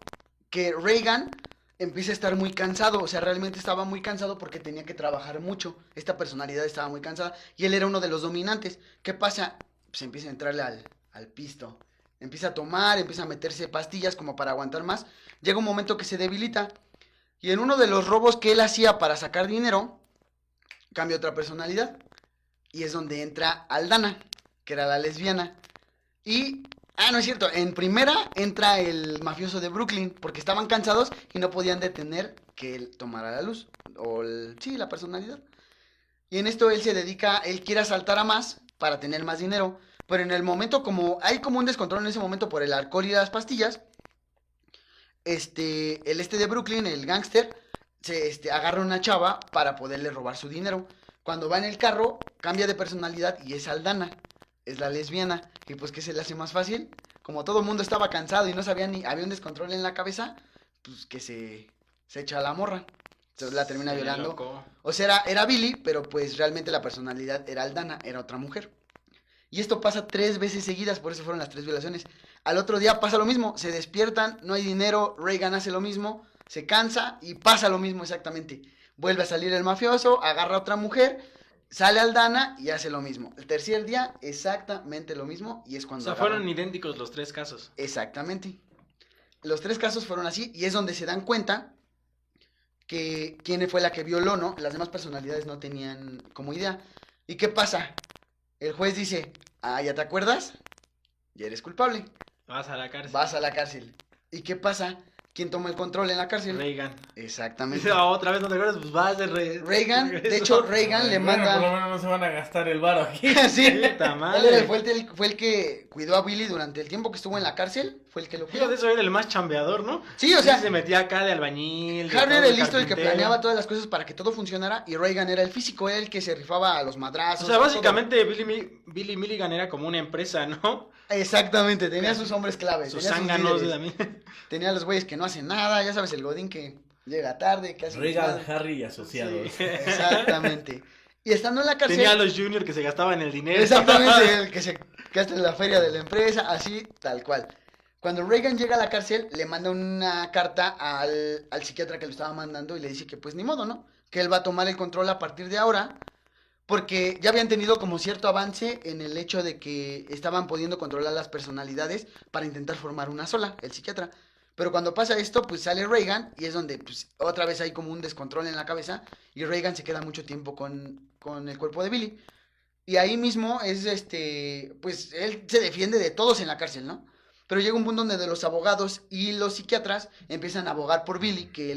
que Reagan empieza a estar muy cansado, o sea, realmente estaba muy cansado porque tenía que trabajar mucho. Esta personalidad estaba muy cansada y él era uno de los dominantes. ¿Qué pasa? Pues empieza a entrarle al pisto. Empieza a tomar, empieza a meterse pastillas como para aguantar más. Llega un momento que se debilita. Y en uno de los robos que él hacía para sacar dinero, cambia otra personalidad. Y es donde entra Aldana, que era la lesbiana. Y, no es cierto, en primera entra el mafioso de Brooklyn, porque estaban cansados y no podían detener que él tomara la luz. Sí, la personalidad. Y en esto él quiere asaltar a más para tener más dinero. Pero en el momento, hay como un descontrol en ese momento por el alcohol y las pastillas, el de Brooklyn, el gángster, agarra una chava para poderle robar su dinero. Cuando va en el carro, cambia de personalidad y es Aldana, es la lesbiana. Y pues, ¿qué se le hace más fácil? Como todo el mundo estaba cansado y no sabía había un descontrol en la cabeza, pues que se echa a la morra. Entonces la termina violando. Loco. O sea, era Billy, pero pues realmente la personalidad era Aldana, era otra mujer. Y esto pasa 3 veces seguidas, por eso fueron las 3 violaciones. Al otro día pasa lo mismo, se despiertan, no hay dinero, Reagan hace lo mismo, se cansa y pasa lo mismo exactamente. Vuelve a salir el mafioso, agarra a otra mujer, sale Aldana y hace lo mismo. El tercer día, exactamente lo mismo y es O cuando... sea, fueron idénticos los 3 casos. Exactamente. Los 3 casos fueron así y es donde se dan cuenta que quién fue la que violó, ¿no? Las demás personalidades no tenían como idea. ¿Y qué pasa? El juez dice, ¿ya te acuerdas? Ya eres culpable. Vas a la cárcel. Vas a la cárcel. ¿Y qué pasa? ¿Quién toma el control en la cárcel? Reagan. Exactamente. Dice, otra vez no te acuerdas, pues vas de Reagan, de hecho, Reagan le Bueno, por lo manda... menos no se van a gastar el varo aquí. Sí, Puta madre. él fue el que cuidó a Billy durante el tiempo que estuvo en la cárcel. Fue el que lo cuidó. Fíjate, eso era el más chambeador, ¿no? Sí, o sea, se metía acá de albañil. de Harry todo, era el de listo, el que carpintero. planeaba todas las cosas para que todo funcionara. Y Reagan era el físico, era el que se rifaba a los madrazos. O sea, a todo. básicamente Billy Milligan era como una empresa, ¿no? Exactamente, tenía sus hombres claves. Sus tenía zánganos líderes. también. Tenía los güeyes que no hacen nada, ya sabes, el godín que llega tarde, que hace... Reagan, desmadre. Harry y asociados. Sí. Exactamente. Y estando en la cárcel... Tenía a los juniors que se gastaban el dinero. Exactamente, el que se gasta en la feria de la empresa, así, tal cual. Cuando Reagan llega a la cárcel, le manda una carta al psiquiatra que lo estaba mandando y le dice que pues ni modo, ¿no? Que él va a tomar el control a partir de ahora, porque ya habían tenido como cierto avance en el hecho de que estaban pudiendo controlar las personalidades para intentar formar una sola, el psiquiatra. Pero cuando pasa esto, pues sale Reagan y es donde pues otra vez hay como un descontrol en la cabeza y Reagan se queda mucho tiempo con el cuerpo de Billy. Y ahí mismo es pues él se defiende de todos en la cárcel, ¿no? Pero llega un punto donde los abogados y los psiquiatras empiezan a abogar por Billy, que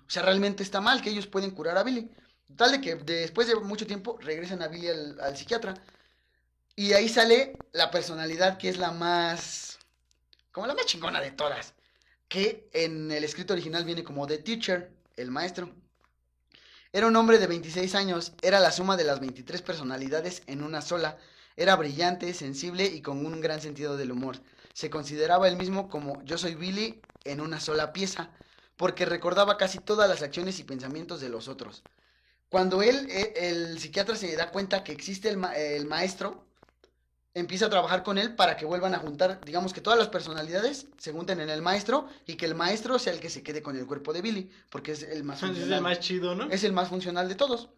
o sea, realmente está mal, que ellos pueden curar a Billy. Tal de que después de mucho tiempo regresan a Billy al psiquiatra. Y ahí sale la personalidad que es la más, como la más chingona de todas. Que en el escrito original viene como The Teacher, el maestro. Era un hombre de 26 años, era la suma de las 23 personalidades en una sola. Era brillante, sensible y con un gran sentido del humor. Se consideraba él mismo como yo soy Billy en una sola pieza, porque recordaba casi todas las acciones y pensamientos de los otros. Cuando el psiquiatra se da cuenta que existe el maestro, empieza a trabajar con él para que vuelvan a juntar, digamos que todas las personalidades se junten en el maestro y que el maestro sea el que se quede con el cuerpo de Billy, porque es el más funcional. Es el más chido, ¿no? Es el más funcional de todos.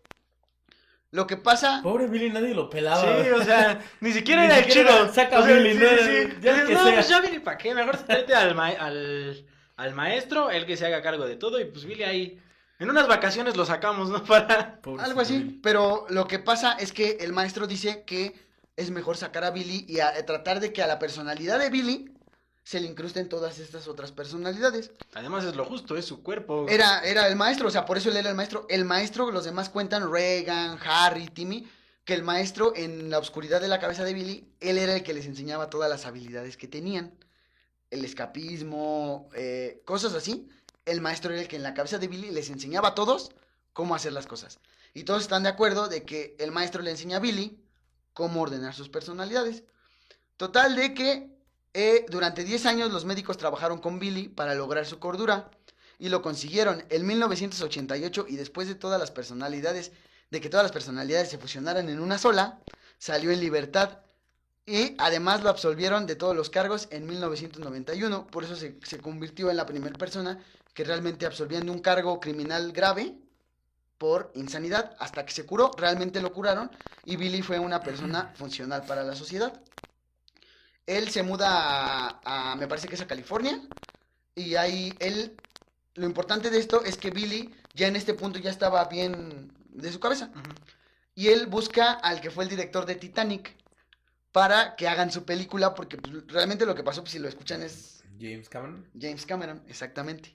Lo que pasa... Pobre Billy, nadie lo pelaba. Sí, o sea, ni siquiera Ni era el siquiera chido. saca O sea, Billy, ¿no? Ya Dices, que no, sea. pues ya Billy, ¿para qué? Mejor tráete al maestro, él que se haga cargo de todo, y pues Billy ahí, en unas vacaciones lo sacamos, ¿no? Para... Pobrecito Algo así, Billy. pero lo que pasa es que el maestro dice que es mejor sacar a Billy y tratar de que a la personalidad de Billy se le incrusten todas estas otras personalidades. Además es lo justo, es su cuerpo. Era el maestro, o sea, por eso él era el maestro. El maestro, los demás cuentan, Reagan, Harry, Timmy, que el maestro en la oscuridad de la cabeza de Billy, él era el que les enseñaba todas las habilidades que tenían. El escapismo, cosas así. El maestro era el que en la cabeza de Billy les enseñaba a todos cómo hacer las cosas. Y todos están de acuerdo de que el maestro le enseña a Billy cómo ordenar sus personalidades. Total de que durante 10 años los médicos trabajaron con Billy para lograr su cordura y lo consiguieron en 1988 y después de todas las personalidades, de que todas las personalidades se fusionaran en una sola, salió en libertad y además lo absolvieron de todos los cargos en 1991, por eso se convirtió en la primera persona que realmente absolvían de un cargo criminal grave por insanidad hasta que se curó, realmente lo curaron y Billy fue una persona funcional para la sociedad. Él se muda me parece que es a California, y ahí lo importante de esto es que Billy ya en este punto ya estaba bien de su cabeza, y él busca al que fue el director de Titanic para que hagan su película, porque pues, realmente lo que pasó, pues si lo escuchan es James Cameron. James Cameron, exactamente.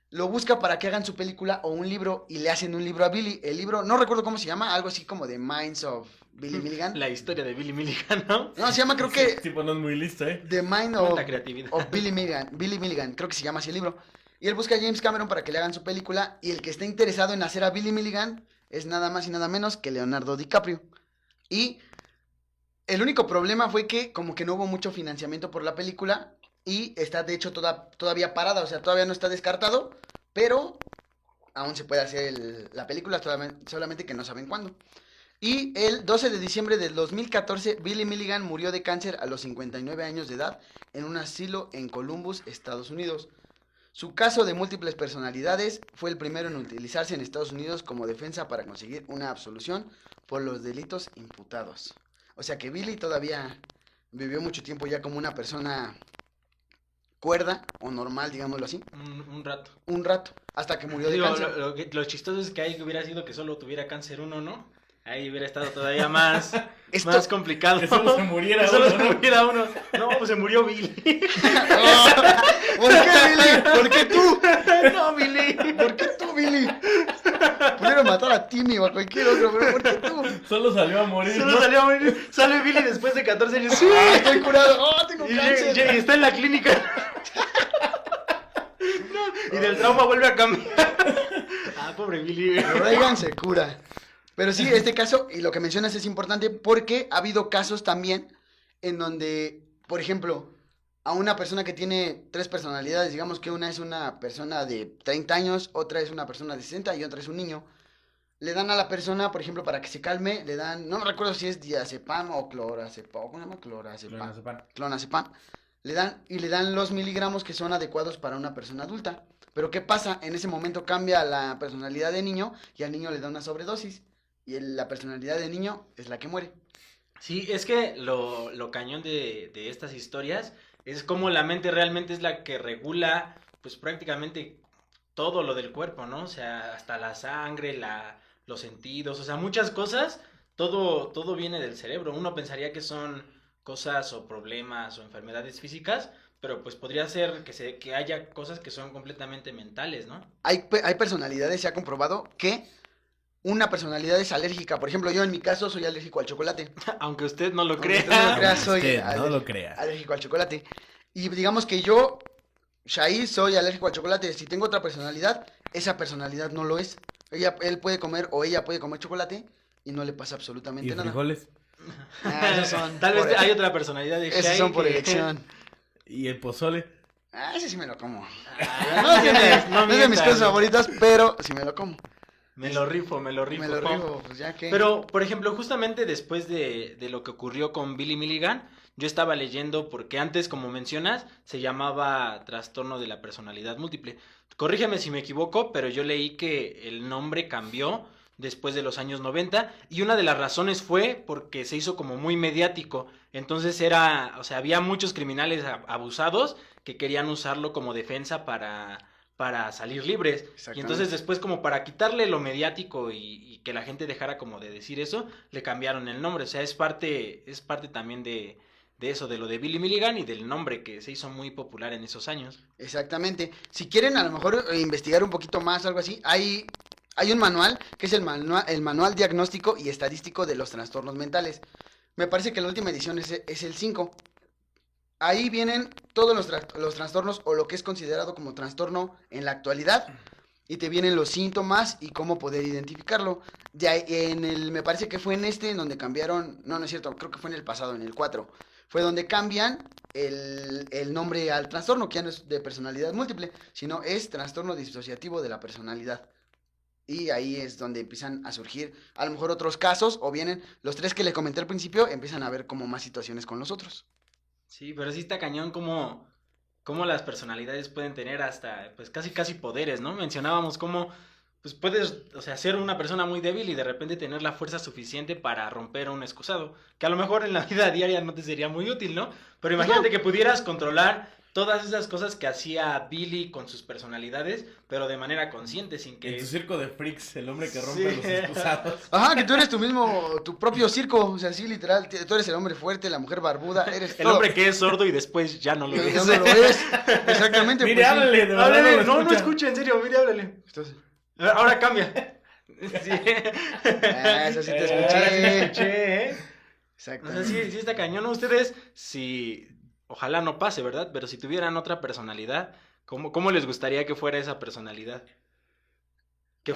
Lo busca para que hagan su película o un libro y le hacen un libro a Billy. El libro, no recuerdo cómo se llama, algo así como The Minds of Billy Milligan. La historia de Billy Milligan, ¿no? No, se llama creo que Ese tipo no es muy listo, ¿eh? The Mind Cuánta creatividad. of Billy Milligan. Billy Milligan, creo que se llama así el libro. Y él busca a James Cameron para que le hagan su película y el que está interesado en hacer a Billy Milligan es nada más y nada menos que Leonardo DiCaprio. Y el único problema fue que como que no hubo mucho financiamiento por la película y está de hecho todavía parada, o sea, todavía no está descartado, pero aún se puede hacer la película, solamente que no saben cuándo. Y el 12 de diciembre del 2014, Billy Milligan murió de cáncer a los 59 años de edad en un asilo en Columbus, Estados Unidos. Su caso de múltiples personalidades fue el primero en utilizarse en Estados Unidos como defensa para conseguir una absolución por los delitos imputados. O sea que Billy todavía vivió mucho tiempo ya como una persona cuerda o normal, digámoslo así. Un rato. Un rato, hasta que murió de Digo, cáncer. lo chistoso es que ahí hubiera sido que solo tuviera cáncer uno, ¿no? Ahí hubiera estado todavía más, Esto- más complicado. Que solo se muriera Que solo uno, se ¿no? muriera uno. No, pues se murió Billy. ¿Por qué, Billy? ¿Por qué tú? No, Billy. ¿Por qué tú, Billy? Pudieron matar a Timmy o a cualquier otro, pero ¿por qué tú? Solo salió a morir, Solo ¿no? salió a morir. Sale Billy después de 14 años. ¡Sí! ¡Ah, estoy curado! ¡Oh, tengo Y cáncer! está en la clínica. No, y del trauma vuelve a cambiar. Ah, pobre Billy. Reagan se cura. Pero sí, este caso, y lo que mencionas es importante porque ha habido casos también en donde, por ejemplo, a una persona que tiene 3 personalidades, digamos que una es una persona de 30 años, otra es una persona de 60 y otra es un niño, le dan a la persona, por ejemplo, para que se calme, le dan, no me recuerdo si es diazepam o clorazepam, ¿cómo se llama? Clonazepam. Le dan los miligramos que son adecuados para una persona adulta. Pero ¿qué pasa? En ese momento cambia la personalidad de niño y al niño le da una sobredosis. Y la personalidad de niño es la que muere. Sí, es que lo cañón de estas historias es como la mente realmente es la que regula, pues prácticamente todo lo del cuerpo, ¿no? O sea, hasta la sangre, los sentidos, o sea, muchas cosas, todo viene del cerebro. Uno pensaría que son cosas o problemas o enfermedades físicas, pero pues podría ser que haya cosas que son completamente mentales, ¿no? Hay personalidades, se ha comprobado que una personalidad es alérgica. Por ejemplo, yo en mi caso soy alérgico al chocolate. Aunque usted no lo Aunque crea. usted no lo crea, soy Usted no lo crea. alérgico al chocolate. Y digamos que yo, Shai, soy alérgico al chocolate. Si tengo otra personalidad, esa personalidad no lo es. Él puede comer o ella puede comer chocolate y no le pasa ¿Y absolutamente nada. frijoles? Esos son Tal vez por- hay otra personalidad de Esos Shai son por que- elección. ¿Y el pozole? Ese sí me lo como. Ah, No es de mis, no no es de mis mientas. cosas favoritas, pero sí me lo como. Me lo rifo. Me lo rijo, pues ya que. Pero, por ejemplo, justamente después de lo que ocurrió con Billy Milligan, yo estaba leyendo porque antes, como mencionas, se llamaba trastorno de la personalidad múltiple. Corrígeme si me equivoco, pero yo leí que el nombre cambió después de los años 90 y una de las razones fue porque se hizo como muy mediático. Entonces o sea, había muchos criminales abusados que querían usarlo como defensa para salir libres. Y Exactamente. entonces después como para quitarle lo mediático y que la gente dejara como de decir eso, le cambiaron el nombre. O sea, es parte también de eso, de lo de Billy Milligan y del nombre que se hizo muy popular en esos años. Exactamente. Si quieren a lo mejor investigar un poquito más o algo así, hay un manual que es el manual diagnóstico y estadístico de los trastornos mentales. Me parece que la última edición es el 5. Ahí vienen todos los trastornos o lo que es considerado como trastorno en la actualidad. Y te vienen los síntomas y cómo poder identificarlo. Me parece que fue en en donde cambiaron, no es cierto, creo que fue en el pasado, en el 4. Fue donde cambian el nombre al trastorno, que ya no es de personalidad múltiple, sino es trastorno disociativo de la personalidad. Y ahí es donde empiezan a surgir a lo mejor otros casos, o vienen los tres que le comenté al principio, empiezan a ver como más situaciones con los otros. Sí, pero sí está cañón cómo las personalidades pueden tener hasta, pues casi poderes, ¿no? Mencionábamos cómo, pues puedes, o sea, ser una persona muy débil y de repente tener la fuerza suficiente para romper un excusado, que a lo mejor en la vida diaria no te sería muy útil, ¿no? Pero imagínate que pudieras controlar todas esas cosas que hacía Billy con sus personalidades, pero de manera consciente, sin En que... tu circo de freaks, el hombre que rompe los excusados. Ajá, que tú eres tu propio circo, o sea, sí, literal, tú eres el hombre fuerte, la mujer barbuda, eres El todo. hombre que es sordo y después ya no lo Y es. ya no lo es. Exactamente, Mire, pues sí. háblale, de verdad Háblale, lo no escucha, en serio, mire, háblale. Entonces, Ahora cambia. Sí. eso sí te Sí, escuché. escuché, ¿eh? O sea, Exactamente. sí está cañón. ¿No? Ustedes, si, ojalá no pase, ¿verdad? Pero si tuvieran otra personalidad, ¿cómo les gustaría que fuera esa personalidad?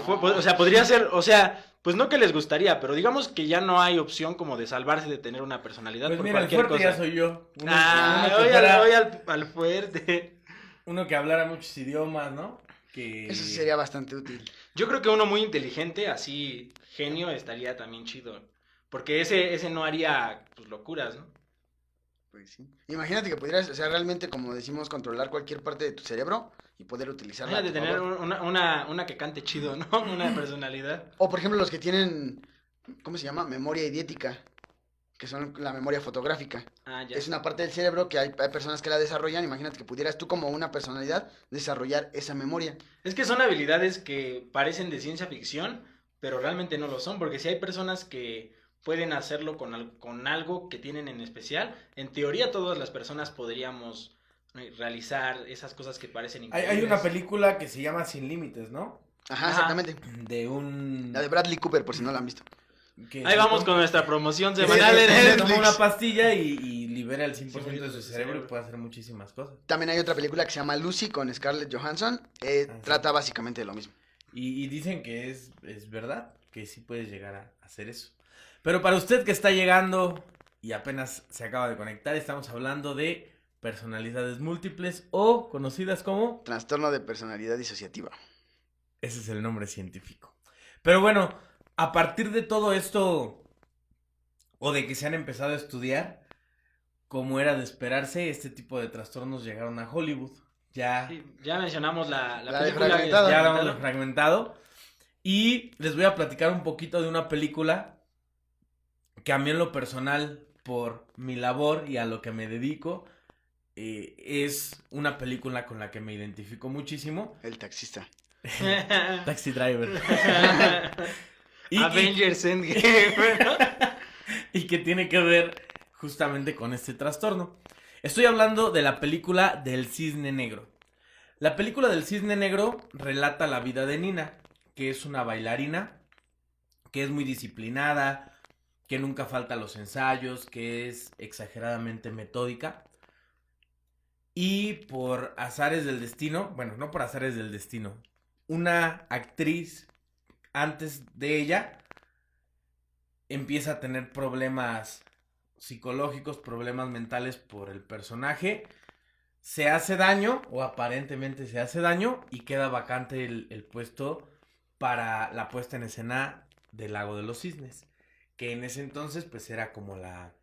O sea, podría ser, o sea, pues no que les gustaría, pero digamos que ya no hay opción como de salvarse de tener una personalidad Pues por mira, el cualquier fuerte cosa. ya soy yo. Ah, Uno que voy fuera- al fuerte. uno que hablara muchos idiomas, ¿no? Que... Eso sí sería bastante útil. Yo creo que uno muy inteligente, así genio, estaría también chido. Porque ese no haría pues, locuras, ¿no? Pues sí. Imagínate que pudieras, o sea, realmente, como decimos, controlar cualquier parte de tu cerebro y poder utilizarla. a De tu tener favor. una que cante chido, ¿no? Una personalidad. O por ejemplo, los que tienen, ¿cómo se llama? Memoria idética, que son la memoria fotográfica. Ah, ya. Es una parte del cerebro que hay personas que la desarrollan. Imagínate que pudieras tú como una personalidad desarrollar esa memoria. Es que son habilidades que parecen de ciencia ficción, pero realmente no lo son, porque si hay personas que pueden hacerlo con algo que tienen en especial, en teoría todas las personas podríamos realizar esas cosas que parecen Hay increíbles. una película que se llama Sin Límites, ¿no? Ajá, Ajá. exactamente. De un... La de Bradley Cooper, por si no la han visto. que Ahí se vamos toma- con nuestra promoción que semanal se- en se Netflix. toma una pastilla y libera el 100% de su de su cerebro y cerebro. puede hacer muchísimas cosas. También hay otra película que se llama Lucy con Scarlett Johansson. sí. Trata básicamente de lo mismo. Y dicen que es verdad, que sí puedes llegar a hacer eso. Pero para usted que está llegando y apenas se acaba de conectar, estamos hablando de personalidades múltiples o conocidas como... Trastorno de personalidad disociativa. Ese es el nombre científico. Pero bueno, a partir de todo esto, o de que se han empezado a estudiar, como era de esperarse, este tipo de trastornos llegaron a Hollywood. Ya, Sí, ya mencionamos la La de película. Fragmentado. ya hablamos de Fragmentado. Y les voy a platicar un poquito de una película que a mí en lo personal, por mi labor y a lo que me dedico, es una película con la que me identifico muchísimo. El taxista. Taxi Driver. y, Avengers Endgame, ¿no? y que tiene que ver justamente con este trastorno. Estoy hablando de la película del Cisne Negro. La película del Cisne Negro relata la vida de Nina, que es una bailarina, que es muy disciplinada, que nunca falta a los ensayos, que es exageradamente metódica. Y por azares del destino, bueno, no por azares del destino, una actriz antes de ella empieza a tener problemas psicológicos, problemas mentales por el personaje, se hace daño, o aparentemente se hace daño, y queda vacante el puesto para la puesta en escena del Lago de los Cisnes, que en ese entonces pues era como la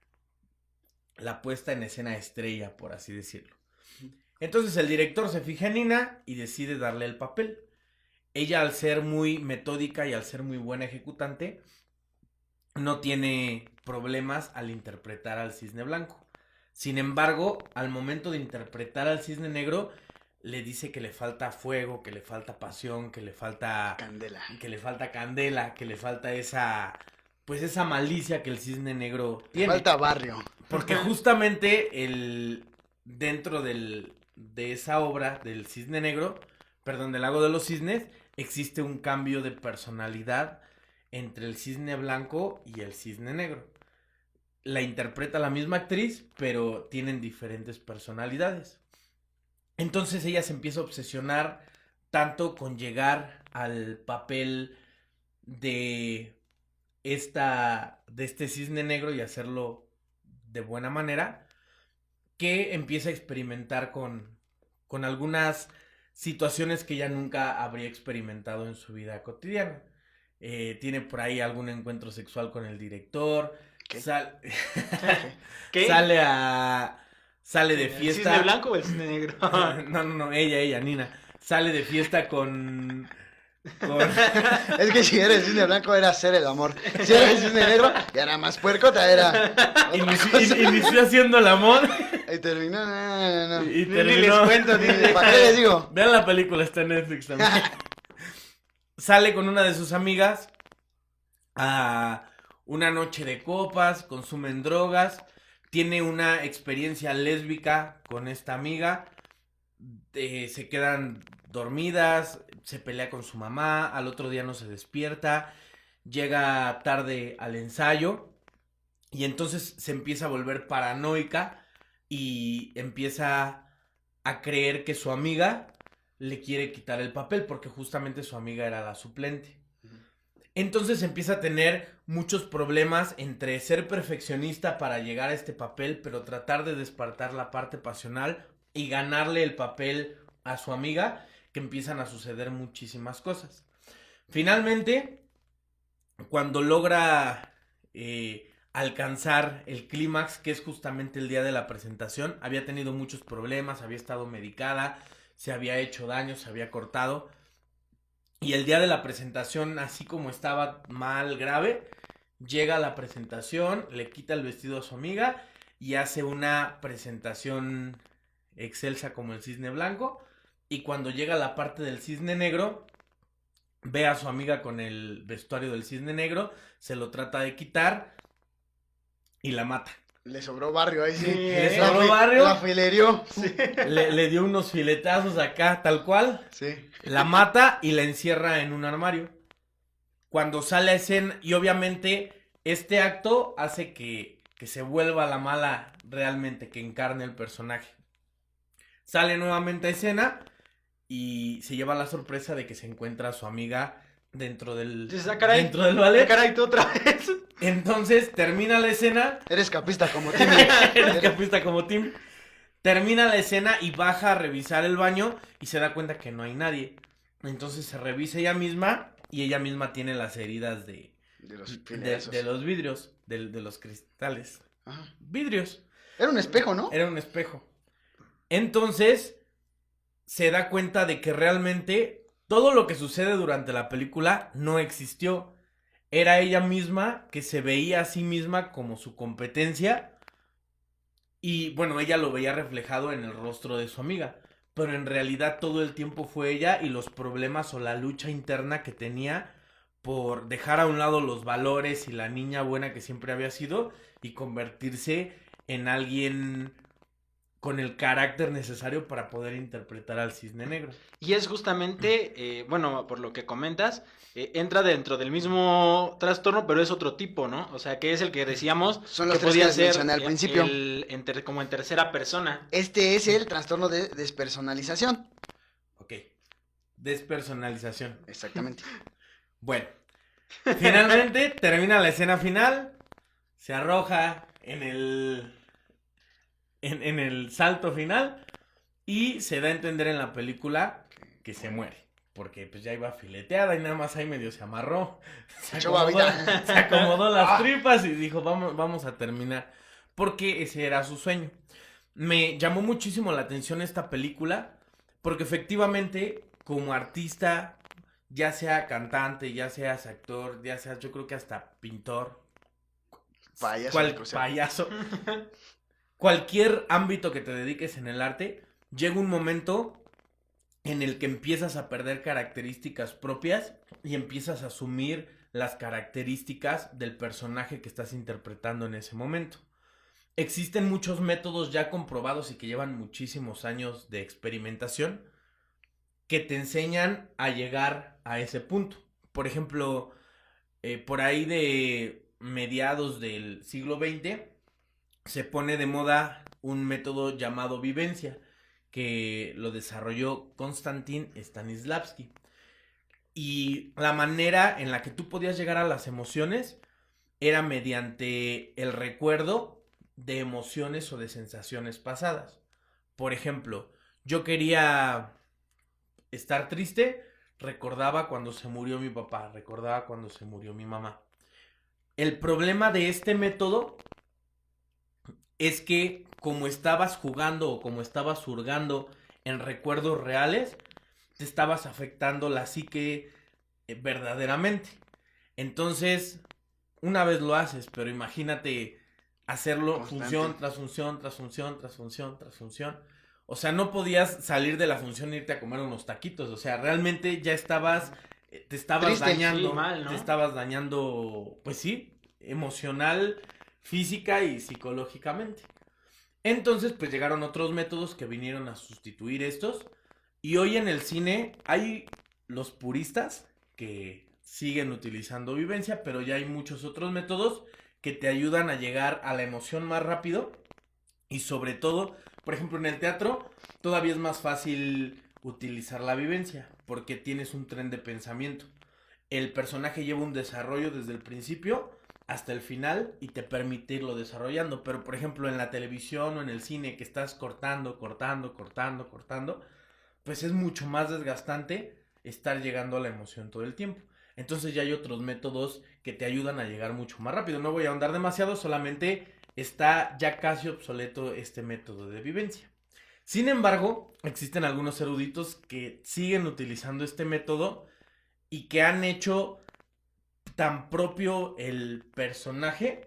puesta en escena estrella, por así decirlo. Entonces el director se fija en Nina y decide darle el papel. Ella, al ser muy metódica y al ser muy buena ejecutante, no tiene problemas al interpretar al Cisne Blanco. Sin embargo, al momento de interpretar al Cisne Negro, le dice que le falta fuego, que le falta pasión, que le falta Candela. candela, que le falta esa malicia que el Cisne Negro tiene. Falta barrio. Porque justamente dentro de esa obra del Cisne Negro, perdón, del Lago de los Cisnes, existe un cambio de personalidad entre el Cisne Blanco y el Cisne Negro. La interpreta la misma actriz, pero tienen diferentes personalidades. Entonces ella se empieza a obsesionar tanto con llegar al papel de este Cisne Negro y hacerlo de buena manera, que empieza a experimentar con algunas situaciones que ella nunca habría experimentado en su vida cotidiana. Tiene por ahí algún encuentro sexual con el director. ¿Qué? ¿Qué? Sale de ¿El fiesta. cisne blanco o el cisne negro? No, ella, Nina. Sale de fiesta con Es que si eres cisne blanco era hacer el amor. Si eres cisne negro, ya era más puercota, era. inició haciendo el amor Y terminó, no. y Ni les terminó. cuento, ¿Para qué les digo? Vean la película, está en Netflix también. Sale con una de sus amigas a una noche de copas, consumen drogas, tiene una experiencia lésbica con esta amiga, se quedan dormidas, se pelea con su mamá, al otro día no se despierta, llega tarde al ensayo y entonces se empieza a volver paranoica y empieza a creer que su amiga le quiere quitar el papel porque justamente su amiga era la suplente. Entonces empieza a tener muchos problemas entre ser perfeccionista para llegar a este papel, pero tratar de despertar la parte pasional y ganarle el papel a su amiga, que empiezan a suceder muchísimas cosas. Finalmente, cuando logra alcanzar el clímax, que es justamente el día de la presentación, había tenido muchos problemas, había estado medicada, se había hecho daño, se había cortado. Y el día de la presentación, así como estaba mal, grave, llega a la presentación, le quita el vestido a su amiga y hace una presentación excelsa como el Cisne Blanco. Y cuando llega a la parte del Cisne Negro, ve a su amiga con el vestuario del Cisne Negro, se lo trata de quitar y la mata. Le sobró barrio ahí sí. Le sobró barrio. La filerió. Sí. Le dio unos filetazos acá, tal cual. Sí. La mata y la encierra en un armario. Cuando sale a escena, y obviamente este acto hace que se vuelva la mala realmente, que encarne el personaje. Sale nuevamente a escena y se lleva la sorpresa de que se encuentra a su amiga dentro del ballet. Caray, tú otra vez. Entonces termina la escena. Eres capista como Timmy. Eres capista como Tim. Termina la escena y baja a revisar el baño y se da cuenta que no hay nadie. Entonces se revisa ella misma y ella misma tiene las heridas De los de filerazos. los vidrios, de los cristales. Ajá. Vidrios. Era un espejo, ¿no? Era un espejo. Entonces, se da cuenta de que realmente todo lo que sucede durante la película no existió. Era ella misma que se veía a sí misma como su competencia. Y bueno, ella lo veía reflejado en el rostro de su amiga. Pero en realidad todo el tiempo fue ella y los problemas o la lucha interna que tenía por dejar a un lado los valores y la niña buena que siempre había sido y convertirse en alguien con el carácter necesario para poder interpretar al Cisne Negro. Y es justamente, bueno, por lo que comentas, entra dentro del mismo trastorno, pero es otro tipo, ¿no? O sea, que es el que decíamos Son los que tres podía que les ser mencioné al principio. como en tercera persona. Este es el trastorno de despersonalización. Ok. Despersonalización. Exactamente. Bueno. Finalmente termina la escena final. Se arroja en el salto final. Y se da a entender en la película que se muere. Porque pues ya iba fileteada y nada más ahí medio se amarró. Se Echó babita. se acomodó las tripas y dijo, vamos a terminar. Porque ese era su sueño. Me llamó muchísimo la atención esta película. Porque efectivamente, como artista, ya sea cantante, ya seas actor, ya seas, yo creo que hasta pintor, Payaso. payaso, cualquier ámbito que te dediques en el arte, llega un momento en el que empiezas a perder características propias y empiezas a asumir las características del personaje que estás interpretando en ese momento. Existen muchos métodos ya comprobados y que llevan muchísimos años de experimentación que te enseñan a llegar a ese punto. Por ejemplo, por ahí de mediados del siglo XX se pone de moda un método llamado vivencia, que lo desarrolló Konstantin Stanislavski. Y la manera en la que tú podías llegar a las emociones era mediante el recuerdo de emociones o de sensaciones pasadas. Por ejemplo, yo quería estar triste, recordaba cuando se murió mi papá, recordaba cuando se murió mi mamá. El problema de este método es que como estabas jugando o como estabas hurgando en recuerdos reales, te estabas afectando la psique verdaderamente. Entonces, una vez lo haces, pero imagínate hacerlo Constante. función tras función, tras función, tras función, tras función. O sea, no podías salir de la función e irte a comer unos taquitos. O sea, realmente ya estabas, te estabas Triste, dañando. sí, mal, ¿no? Te estabas dañando, pues sí, emocional, física y psicológicamente. Entonces, pues llegaron otros métodos que vinieron a sustituir estos. Y hoy en el cine hay los puristas que siguen utilizando vivencia, pero ya hay muchos otros métodos que te ayudan a llegar a la emoción más rápido. Y sobre todo, por ejemplo, en el teatro todavía es más fácil utilizar la vivencia porque tienes un tren de pensamiento. El personaje lleva un desarrollo desde el principio hasta el final y te permite irlo desarrollando. Pero, por ejemplo, en la televisión o en el cine que estás cortando, pues es mucho más desgastante estar llegando a la emoción todo el tiempo. Entonces ya hay otros métodos que te ayudan a llegar mucho más rápido. No voy a ahondar demasiado, solamente está ya casi obsoleto este método de vivencia. Sin embargo, existen algunos eruditos que siguen utilizando este método y que han hecho tan propio el personaje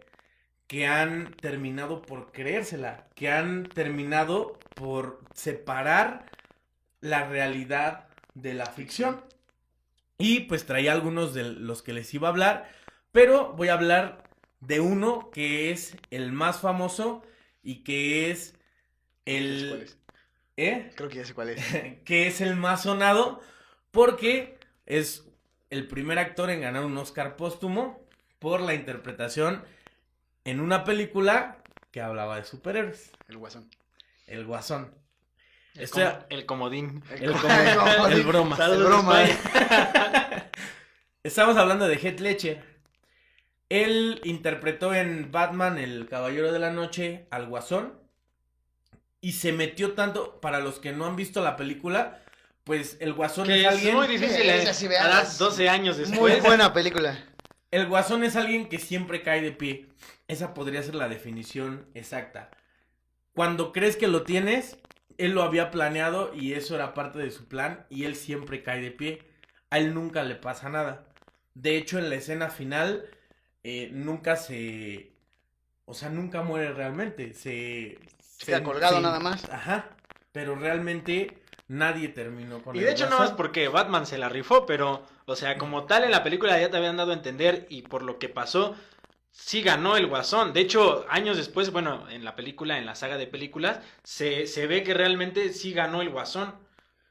que han terminado por creérsela, que han terminado por separar la realidad de la ficción. Y pues traía algunos de los que les iba a hablar, pero voy a hablar de uno que es el más famoso y que es ¿Cuál es? Creo que ya sé cuál es. que es el más sonado porque es el primer actor en ganar un Oscar póstumo por la interpretación en una película que hablaba de superhéroes. El Guasón. El Guasón. El comodín. El broma. El broma. Estamos hablando de Heath Ledger. Él interpretó en Batman, el Caballero de la Noche, al Guasón. Y se metió tanto, para los que no han visto la película, pues el Guasón Que es es alguien... muy difícil Sí, esa sí, a vean, edad es 12 años después. Muy buena película. El Guasón es alguien que siempre cae de pie. Esa podría ser la definición exacta. Cuando crees que lo tienes, él lo había planeado y eso era parte de su plan y él siempre cae de pie. A él nunca le pasa nada. De hecho, en la escena final, nunca se... O sea, nunca muere realmente. Se queda colgado nada más. Ajá. Pero realmente nadie terminó con Y el de hecho no Guasón. es porque Batman se la rifó, pero, o sea, como tal en la película ya te habían dado a entender y por lo que pasó, sí ganó el Guasón. De hecho, años después, bueno, en la película, en la saga de películas, se ve que realmente sí ganó el Guasón.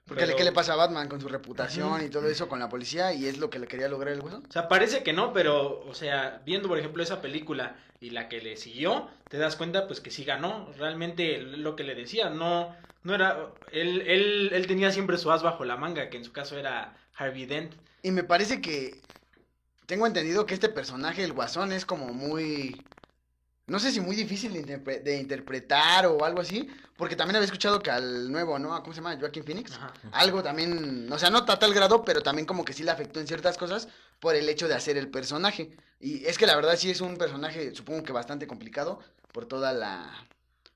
Porque Pero- ¿qué le pasa a Batman con su reputación Ujú. y todo eso con la policía? Y es lo que le quería lograr el Guasón. O sea, parece que no, pero, o sea, viendo por ejemplo esa película y la que le siguió, te das cuenta pues que sí ganó. Realmente lo que le decía, no era, él tenía siempre su as bajo la manga, que en su caso era Harvey Dent. Y me parece que tengo entendido que este personaje, el Guasón, es como muy... No sé si muy difícil de interpretar o algo así, porque también había escuchado que al nuevo, ¿no? ¿Cómo se llama? Joaquin Phoenix. Ajá. Algo también, o sea, no a tal grado, pero también como que sí le afectó en ciertas cosas por el hecho de hacer el personaje. Y es que la verdad sí es un personaje, supongo que bastante complicado por toda la...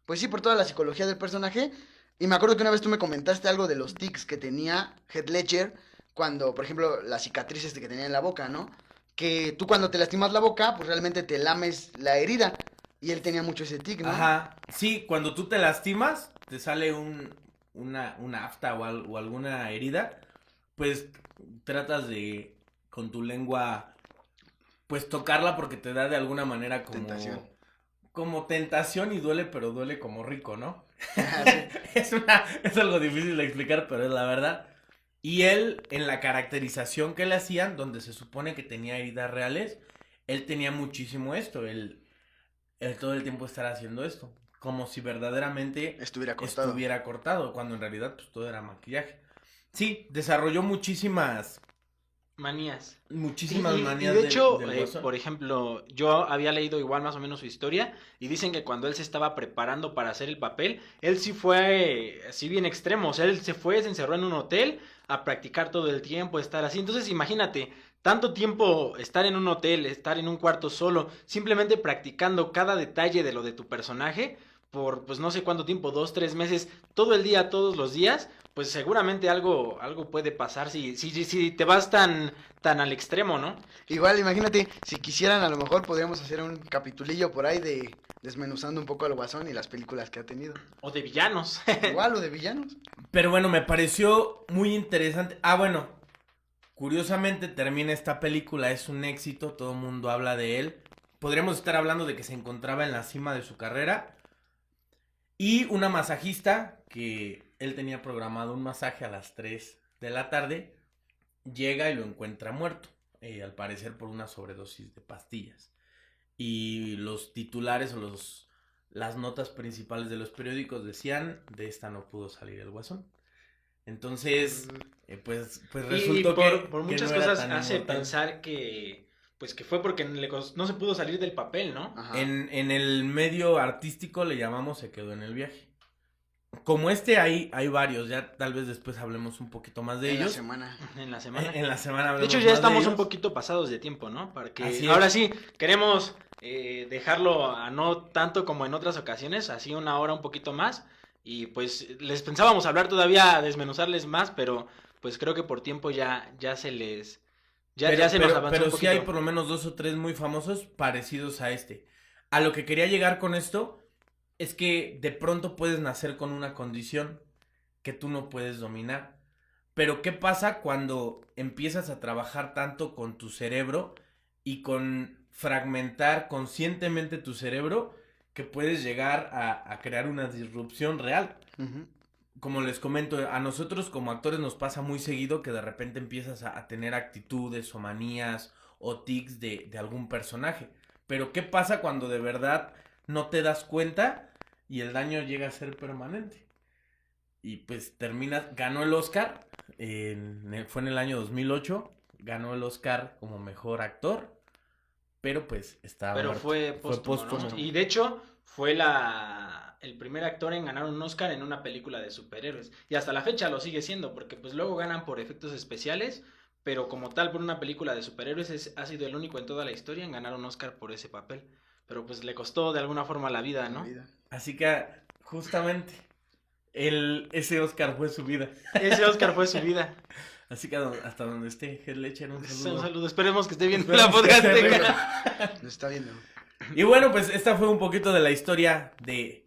Pues sí, por toda la psicología del personaje. Y me acuerdo que una vez tú me comentaste algo de los tics que tenía Heath Ledger cuando, por ejemplo, las cicatrices que tenía en la boca, ¿no? Que tú cuando te lastimas la boca, pues realmente te lames la herida. Y él tenía mucho ese tic, ¿no? Ajá. Sí, cuando tú te lastimas, te sale una afta o alguna herida, pues tratas de con tu lengua pues tocarla porque te da de alguna manera Tentación. como tentación y duele, pero duele como rico, ¿no? Sí. Es algo difícil de explicar, pero es la verdad. Y él, en la caracterización que le hacían, donde se supone que tenía heridas reales, él tenía muchísimo esto, el todo el tiempo estar haciendo esto, como si verdaderamente Estuviera cortado. estuviera cortado, cuando en realidad pues todo era maquillaje. Sí, desarrolló muchísimas Manías. manías de hecho, del Guasón. por ejemplo, yo había leído igual más o menos su historia y dicen que cuando él se estaba preparando para hacer el papel, él sí fue así bien extremo, o sea, él se encerró en un hotel a practicar todo el tiempo, estar así. Entonces, imagínate, tanto tiempo estar en un hotel, estar en un cuarto solo, simplemente practicando cada detalle de lo de tu personaje por pues no sé cuánto tiempo, 2, 3 meses, todo el día, todos los días, pues seguramente algo puede pasar si te vas tan al extremo, ¿no? Igual, imagínate, si quisieran, a lo mejor podríamos hacer un capitulillo por ahí de desmenuzando un poco al Guasón y las películas que ha tenido. O de villanos. Igual, o de villanos. Pero bueno, me pareció muy interesante. Ah, bueno, curiosamente termina esta película, es un éxito, todo el mundo habla de él. Podríamos estar hablando de que se encontraba en la cima de su carrera. Y una masajista, que él tenía programado un masaje a las 3 de la tarde, llega y lo encuentra muerto, al parecer por una sobredosis de pastillas. Y los titulares o las notas principales de los periódicos decían, de esta no pudo salir el Guasón. Entonces, pues resultó y por que muchas no era cosas tan hace inmortal. pensar que pues que fue porque no se pudo salir del papel, ¿no? Ajá. En el medio artístico le llamamos se quedó en el viaje. Como hay varios, ya tal vez después hablemos un poquito más de En la ellos. semana. En la semana. En la semana De hablemos hecho, ya más de estamos un ellos. poquito pasados de tiempo, ¿no? Para que Así ahora es. sí queremos dejarlo a no tanto como en otras ocasiones, así una hora un poquito más. Y pues les pensábamos hablar todavía, desmenuzarles más, pero pues creo que por tiempo ya se les ya se nos avanzó pero un sí poquito. hay por lo menos 2 o 3 muy famosos parecidos a este. A lo que quería llegar con esto es que de pronto puedes nacer con una condición que tú no puedes dominar. Pero ¿qué pasa cuando empiezas a trabajar tanto con tu cerebro y con fragmentar conscientemente tu cerebro que puedes llegar a crear una disrupción real? Ujú. Como les comento, a nosotros como actores nos pasa muy seguido que de repente empiezas a tener actitudes o manías o tics de algún personaje. Pero ¿qué pasa cuando de verdad no te das cuenta y el daño llega a ser permanente? Y pues ganó el Oscar, fue en el año 2008, ganó el Oscar como mejor actor, pero pues estaba Pero muerto. fue póstumo, ¿no? póstumo. Y de hecho fue el primer actor en ganar un Oscar en una película de superhéroes. Y hasta la fecha lo sigue siendo, porque pues luego ganan por efectos especiales, pero como tal, por una película de superhéroes, ha sido el único en toda la historia en ganar un Oscar por ese papel. Pero pues le costó de alguna forma la vida, ¿no? Así que, justamente, ese Oscar fue su vida. Ese Oscar fue su vida. Así que hasta donde esté, Heath Ledger, un saludo. Un saludo, esperemos que esté viendo la Esperemos que esté podcast. Nos está viendo. Y bueno, pues esta fue un poquito de la historia de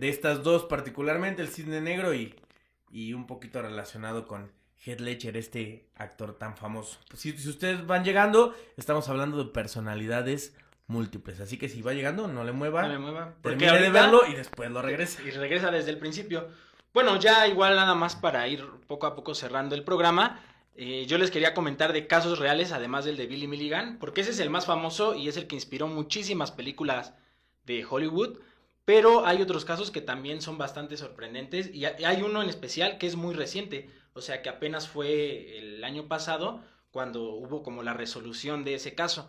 estas dos, particularmente el Cisne Negro y un poquito relacionado con Heath Ledger, este actor tan famoso. Pues si ustedes van llegando, estamos hablando de personalidades múltiples, así que si va llegando, no le mueva. No le mueva. Termine de verlo y después lo regresa. Y regresa desde el principio. Bueno, ya igual nada más para ir poco a poco cerrando el programa, yo les quería comentar de casos reales, además del de Billy Milligan, porque ese es el más famoso y es el que inspiró muchísimas películas de Hollywood, pero hay otros casos que también son bastante sorprendentes y hay uno en especial que es muy reciente, o sea que apenas fue el año pasado cuando hubo como la resolución de ese caso.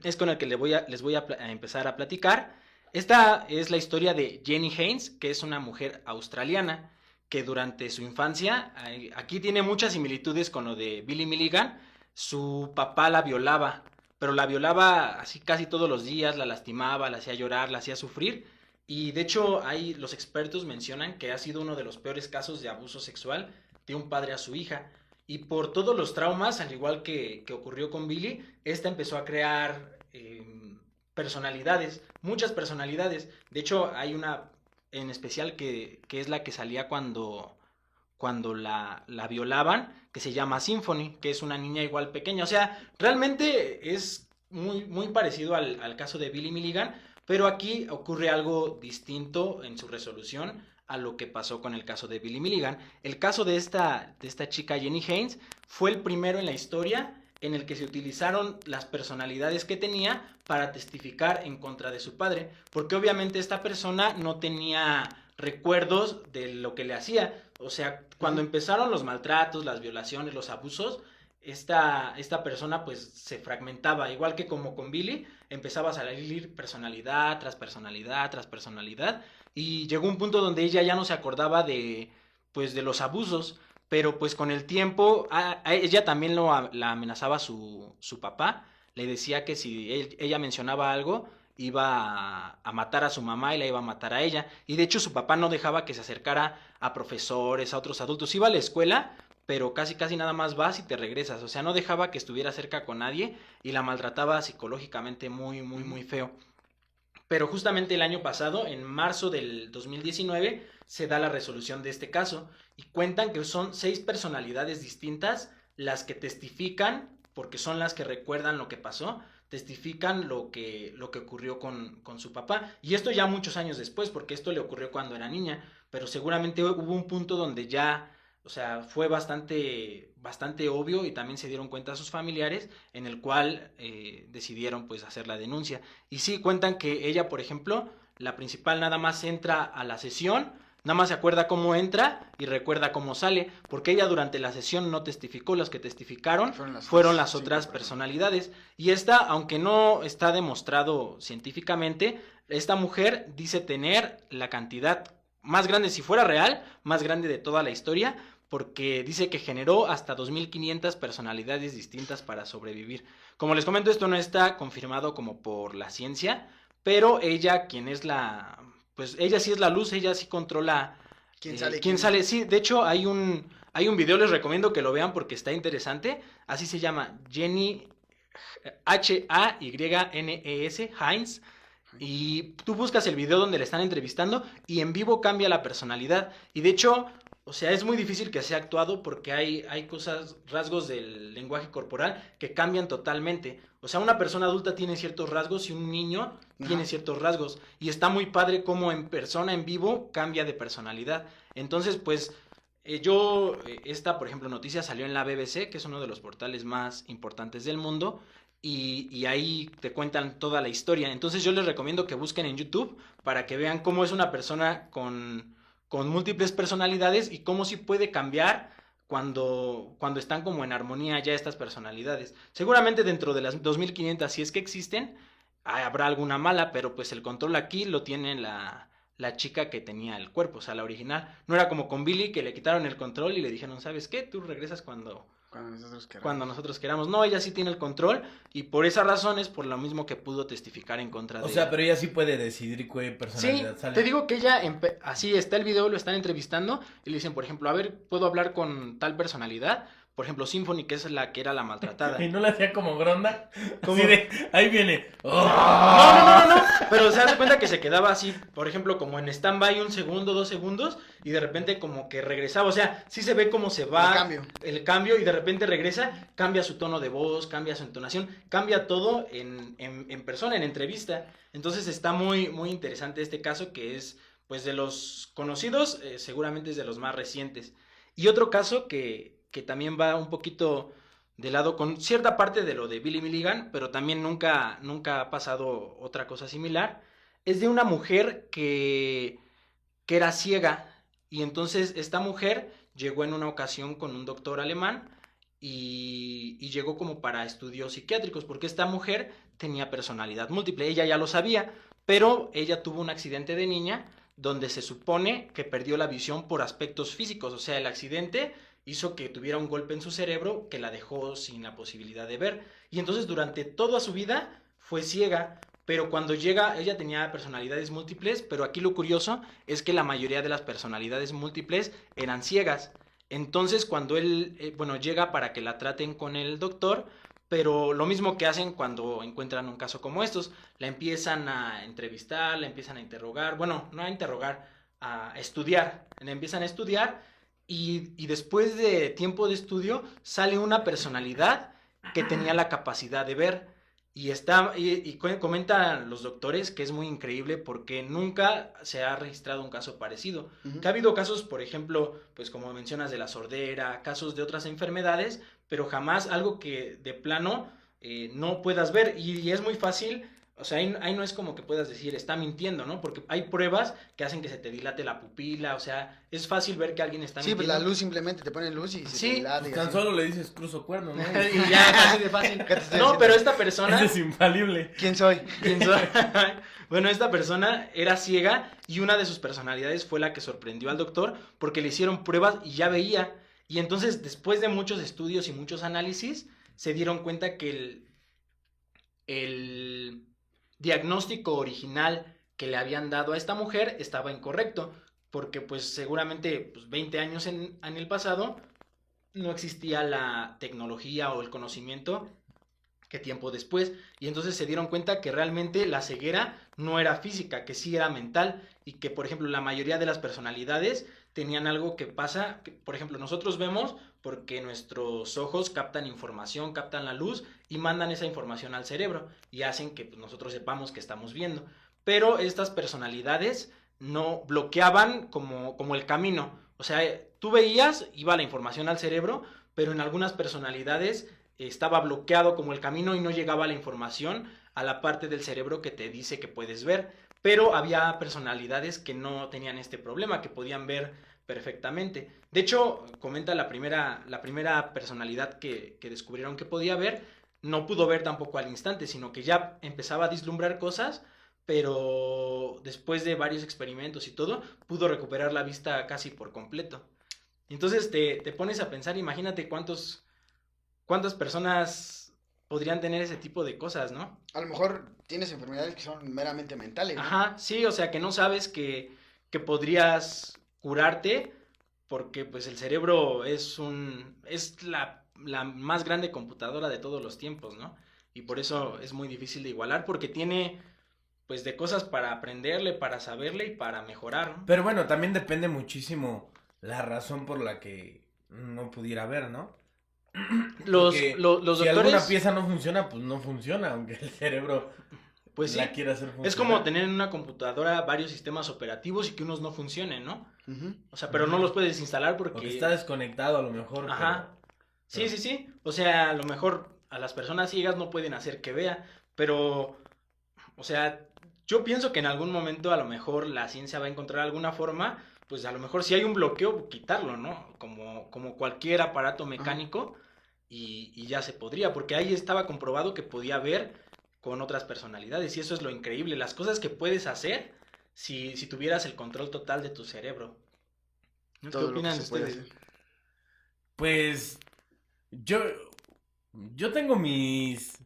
Es con el que les voy a empezar a platicar. Esta es la historia de Jenny Haynes, que es una mujer australiana que durante su infancia, aquí tiene muchas similitudes con lo de Billy Milligan, su papá la violaba, pero la violaba así casi todos los días, la lastimaba, la hacía llorar, la hacía sufrir, y de hecho los expertos mencionan que ha sido uno de los peores casos de abuso sexual de un padre a su hija, y por todos los traumas, al igual que ocurrió con Billy, esta empezó a crear personalidades, muchas personalidades. De hecho, hay una en especial que es la que salía cuando la violaban, que se llama Symphony, que es una niña igual pequeña. O sea, realmente es muy parecido al caso de Billy Milligan, pero aquí ocurre algo distinto en su resolución a lo que pasó con el caso de Billy Milligan. El caso de esta chica Jenny Haynes fue el primero en la historia en el que se utilizaron las personalidades que tenía para testificar en contra de su padre, porque obviamente esta persona no tenía recuerdos de lo que le hacía. O sea, cuando empezaron los maltratos, las violaciones, los abusos, esta persona pues se fragmentaba, igual que como con Billy, empezaba a salir personalidad tras personalidad tras personalidad, y llegó un punto donde ella ya no se acordaba de los abusos. Pero pues con el tiempo, a ella también la amenazaba su papá. Le decía que si ella mencionaba algo, iba a matar a su mamá y la iba a matar a ella. Y de hecho su papá no dejaba que se acercara a profesores, a otros adultos. Iba a la escuela, pero casi nada más vas y te regresas. O sea, no dejaba que estuviera cerca con nadie y la maltrataba psicológicamente muy feo. Pero justamente el año pasado, en marzo del 2019, se da la resolución de este caso y cuentan que son 6 personalidades distintas las que testifican, porque son las que recuerdan lo que pasó, testifican lo que ocurrió con su papá. Y esto ya muchos años después, porque esto le ocurrió cuando era niña, pero seguramente hubo un punto donde ya, o sea, fue bastante obvio y también se dieron cuenta sus familiares, en el cual decidieron pues hacer la denuncia. Y sí, cuentan que ella, por ejemplo, la principal nada más entra a la sesión, nada más se acuerda cómo entra y recuerda cómo sale, porque ella durante la sesión no testificó, los que testificaron fueron las otras personalidades. Y esta, aunque no está demostrado científicamente, esta mujer dice tener la cantidad más grande, si fuera real, más grande de toda la historia, porque dice que generó hasta 2.500 personalidades distintas para sobrevivir. Como les comento, esto no está confirmado como por la ciencia, pero ella, pues ella sí es la luz, ella sí controla quién sale. Sí, de hecho hay un video, les recomiendo que lo vean porque está interesante. Así se llama, Jenny Haynes, Haynes. Y tú buscas el video donde le están entrevistando y en vivo cambia la personalidad. Y de hecho, o sea, es muy difícil que sea actuado porque hay rasgos del lenguaje corporal que cambian totalmente. O sea, una persona adulta tiene ciertos rasgos y un niño tiene ciertos rasgos. Y está muy padre cómo en persona, en vivo, cambia de personalidad. Entonces, pues, esta, por ejemplo, noticia salió en la BBC, que es uno de los portales más importantes del mundo. Y ahí te cuentan toda la historia. Entonces yo les recomiendo que busquen en YouTube para que vean cómo es una persona con múltiples personalidades y cómo sí puede cambiar cuando están como en armonía ya estas personalidades. Seguramente dentro de las 2.500, si es que existen, habrá alguna mala, pero pues el control aquí lo tiene la chica que tenía el cuerpo, o sea, la original. No era como con Billy, que le quitaron el control y le dijeron, ¿sabes qué? Tú regresas cuando Cuando nosotros queramos. No, ella sí tiene el control y por esa razón es por lo mismo que pudo testificar en contra de O sea, ella. pero ella sí puede decidir qué Sí, personalidad sale. te digo que ella, así está el video, lo están entrevistando y le dicen, por ejemplo, a ver, ¿puedo hablar con tal personalidad? Por ejemplo, Symphony, que es la que era la maltratada. ¿Y no le hacía como Gronda? ¿Cómo? Así de, ahí viene. No, pero se hace cuenta que se quedaba así, por ejemplo, como en stand-by 1 segundo, 2 segundos, y de repente como que regresaba, o sea, sí se ve cómo se va el cambio y de repente regresa, cambia su tono de voz, cambia su entonación, cambia todo en persona, en entrevista. Entonces está muy, muy interesante este caso que es, pues de los conocidos, seguramente es de los más recientes. Y otro caso que también va un poquito de lado con cierta parte de lo de Billy Milligan, pero también nunca ha pasado otra cosa similar. Es de una mujer que era ciega y entonces esta mujer llegó en una ocasión con un doctor alemán y llegó como para estudios psiquiátricos porque esta mujer tenía personalidad múltiple, ella ya lo sabía, pero ella tuvo un accidente de niña donde se supone que perdió la visión por aspectos físicos, o sea, el accidente hizo que tuviera un golpe en su cerebro que la dejó sin la posibilidad de ver. Y entonces durante toda su vida fue ciega, pero cuando llega, ella tenía personalidades múltiples, pero aquí lo curioso es que la mayoría de las personalidades múltiples eran ciegas. Entonces cuando él, bueno, llega para que la traten con el doctor, pero lo mismo que hacen cuando encuentran un caso como estos, la empiezan a entrevistar, la empiezan a interrogar, bueno, no a interrogar, a estudiar, la empiezan a estudiar y después de tiempo de estudio sale una personalidad que tenía la capacidad de ver y comentan los doctores que es muy increíble porque nunca se ha registrado un caso parecido. Que ha habido casos, por ejemplo, pues como mencionas de la sordera, casos de otras enfermedades, pero jamás algo que de plano no puedas ver y es muy fácil. O sea, ahí no es como que puedas decir, está mintiendo, ¿no? Porque hay pruebas que hacen que se te dilate la pupila, o sea, es fácil ver que alguien está mintiendo. Sí, pues la luz simplemente te ponen luz y se te dilata. Pues tan solo le dices cruzo cuerno, ¿no? Y ya es así de fácil. No, pero esta persona... Ese es infalible. ¿Quién soy? Bueno, esta persona era ciega y una de sus personalidades fue la que sorprendió al doctor porque le hicieron pruebas y ya veía. Y entonces, después de muchos estudios y muchos análisis, se dieron cuenta que el diagnóstico original que le habían dado a esta mujer estaba incorrecto, porque pues seguramente 20 años en el pasado no existía la tecnología o el conocimiento que tiempo después, y entonces se dieron cuenta que realmente la ceguera no era física, que sí era mental, y que por ejemplo la mayoría de las personalidades tenían algo que pasa, que, por ejemplo nosotros vemos porque nuestros ojos captan información, captan la luz y mandan esa información al cerebro y hacen que pues, nosotros sepamos que estamos viendo, pero estas personalidades no bloqueaban como el camino, o sea, tú veías, iba la información al cerebro, pero en algunas personalidades estaba bloqueado como el camino y no llegaba la información a la parte del cerebro que te dice que puedes ver, pero había personalidades que no tenían este problema, que podían ver perfectamente. De hecho, comenta la primera personalidad que descubrieron que podía ver, no pudo ver tampoco al instante, sino que ya empezaba a vislumbrar cosas, pero después de varios experimentos y todo, pudo recuperar la vista casi por completo. Entonces te pones a pensar, imagínate cuántas personas podrían tener ese tipo de cosas, ¿no? A lo mejor tienes enfermedades que son meramente mentales, ¿no? Ajá, sí, o sea, que no sabes que podrías curarte porque pues el cerebro es la más grande computadora de todos los tiempos, ¿no? Y por eso es muy difícil de igualar porque tiene pues de cosas para aprenderle, para saberle y para mejorar, ¿no? Pero bueno, también depende muchísimo la razón por la que no pudiera ver, ¿no? Los si doctores... alguna pieza no funciona, pues no funciona, aunque el cerebro pues la sí, quiera hacer funcionar. es como tener en una computadora varios sistemas operativos y que unos no funcionen, ¿no? O sea, pero no los puedes instalar porque está desconectado a lo mejor. Ajá. Pero... Sí. O sea, a lo mejor a las personas ciegas no pueden hacer que vea, pero, o sea, yo pienso que en algún momento a lo mejor la ciencia va a encontrar alguna forma, pues a lo mejor si hay un bloqueo, quitarlo, ¿no? Como cualquier aparato mecánico y ya se podría, porque ahí estaba comprobado que podía ver con otras personalidades y eso es lo increíble, las cosas que puedes hacer si tuvieras el control total de tu cerebro. ¿Qué opinan ustedes? Pues Yo tengo mis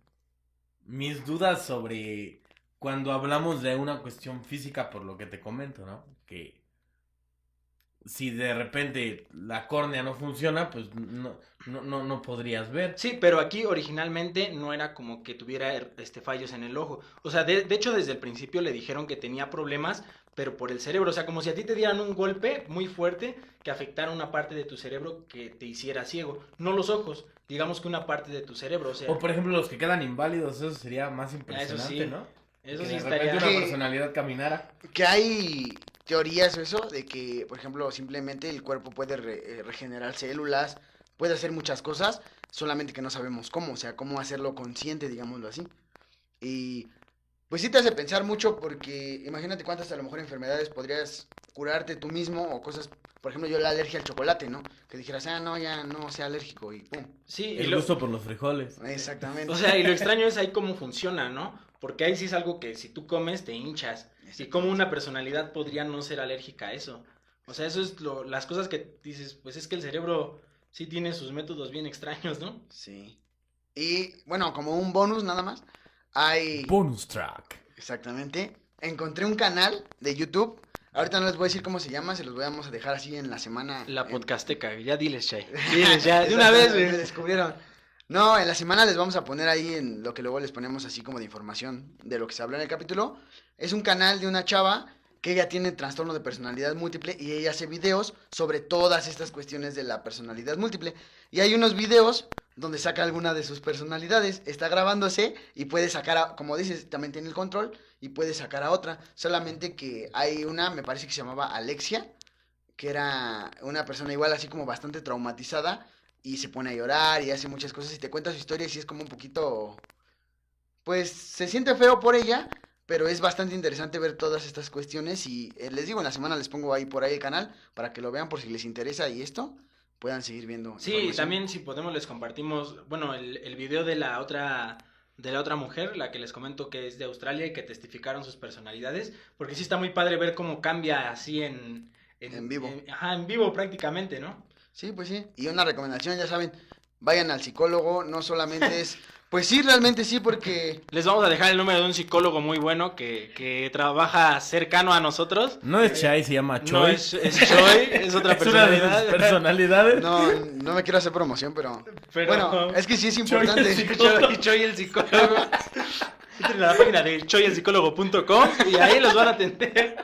dudas sobre cuando hablamos de una cuestión física, por lo que te comento, ¿no? Que si de repente la córnea no funciona, pues no podrías ver. Sí, pero aquí originalmente no era como que tuviera fallos en el ojo. O sea, de hecho desde el principio le dijeron que tenía problemas, pero por el cerebro. O sea, como si a ti te dieran un golpe muy fuerte que afectara una parte de tu cerebro que te hiciera ciego. No los ojos, digamos que una parte de tu cerebro. O sea, O por ejemplo los que quedan inválidos, eso sería más impresionante, sí. ¿no? Eso Que sí de repente estaría... una personalidad caminara. Que hay teorías o eso de que, por ejemplo, simplemente el cuerpo puede regenerar células, puede hacer muchas cosas, solamente que no sabemos cómo, o sea, cómo hacerlo consciente, digámoslo así. Y pues sí te hace pensar mucho porque imagínate cuántas a lo mejor enfermedades podrías curarte tú mismo o cosas, por ejemplo, yo la alergia al chocolate, ¿no? Que dijeras, no, ya no sea alérgico y pum. Sí, y El gusto por los frijoles. Exactamente. O sea, y lo extraño es ahí cómo funciona, ¿no? Porque ahí sí es algo que si tú comes te hinchas. Y cómo una personalidad podría no ser alérgica a eso. O sea, eso es las cosas que dices, pues es que el cerebro sí tiene sus métodos bien extraños, ¿no? Sí. Y bueno, como un bonus nada más, hay... Bonus track. Exactamente. Encontré un canal de YouTube. Ahorita no les voy a decir cómo se llama, se los vamos a dejar así en la semana. La podcasteca, ya diles, Chay. Diles ya, de una vez, Me güey. descubrieron. No, en la semana les vamos a poner ahí en lo que luego les ponemos así como de información de lo que se habla en el capítulo. Es un canal de una chava que ella tiene trastorno de personalidad múltiple y ella hace videos sobre todas estas cuestiones de la personalidad múltiple. Y hay unos videos donde saca alguna de sus personalidades, está grabándose y puede sacar, como dices, también tiene el control y puede sacar a otra. Solamente que hay una, me parece que se llamaba Alexia, que era una persona igual así como bastante traumatizada y se pone a llorar y hace muchas cosas y te cuenta su historia y sí es como un poquito, pues se siente feo por ella, pero es bastante interesante ver todas estas cuestiones y les digo, en la semana les pongo ahí por ahí el canal para que lo vean por si les interesa y esto puedan seguir viendo. Sí, información. también si podemos les compartimos, bueno, el video de la otra mujer, la que les comento que es de Australia y que testificaron sus personalidades, porque sí está muy padre ver cómo cambia así en vivo. En vivo prácticamente, ¿no? Sí, pues sí. Y una recomendación, ya saben, vayan al psicólogo, no solamente es... Pues sí, realmente sí, porque... Les vamos a dejar el número de un psicólogo muy bueno que trabaja cercano a nosotros. No es Chai, se llama Choi. No es Choi, es otra Es una de sus personalidad. personalidades. No me quiero hacer promoción, pero... Pero- Bueno, es que sí es Choi, importante. el psicólogo. Choi el psicólogo. Entren a la página de choyelpsicólogo.com y ahí los van a atender.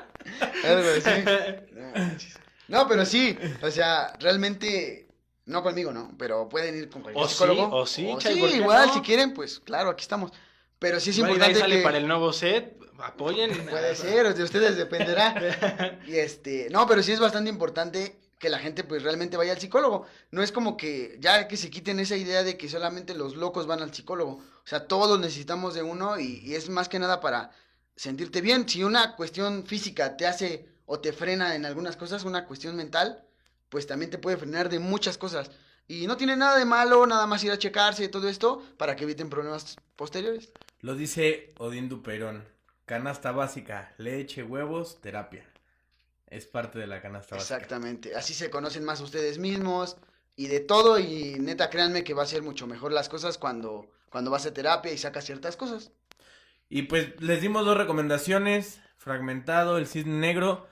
Algo así. No, pero sí, o sea, realmente... No conmigo, ¿no? Pero pueden ir con cualquier O sí, psicólogo. o sí, Chay, ¿por qué igual, no? si quieren, pues claro, aquí estamos. Pero sí es Igual y de ahí importante sale que... para el nuevo set, apoyen. Puede ser, de ustedes dependerá. Y no, pero sí es bastante importante que la gente pues realmente vaya al psicólogo. No es como que ya que se quiten esa idea de que solamente los locos van al psicólogo. O sea, todos necesitamos de uno y es más que nada para sentirte bien. Si una cuestión física te hace o te frena en algunas cosas, una cuestión mental, pues también te puede frenar de muchas cosas. Y no tiene nada de malo, nada más ir a checarse y todo esto para que eviten problemas posteriores. Lo dice Odín Duperón. Canasta básica, leche, huevos, terapia. Es parte de la canasta básica. Exactamente, así se conocen más ustedes mismos y de todo y neta créanme que va a ser mucho mejor las cosas cuando vas a terapia y sacas ciertas cosas. Y pues les dimos 2 recomendaciones. Fragmentado, El Cisne Negro.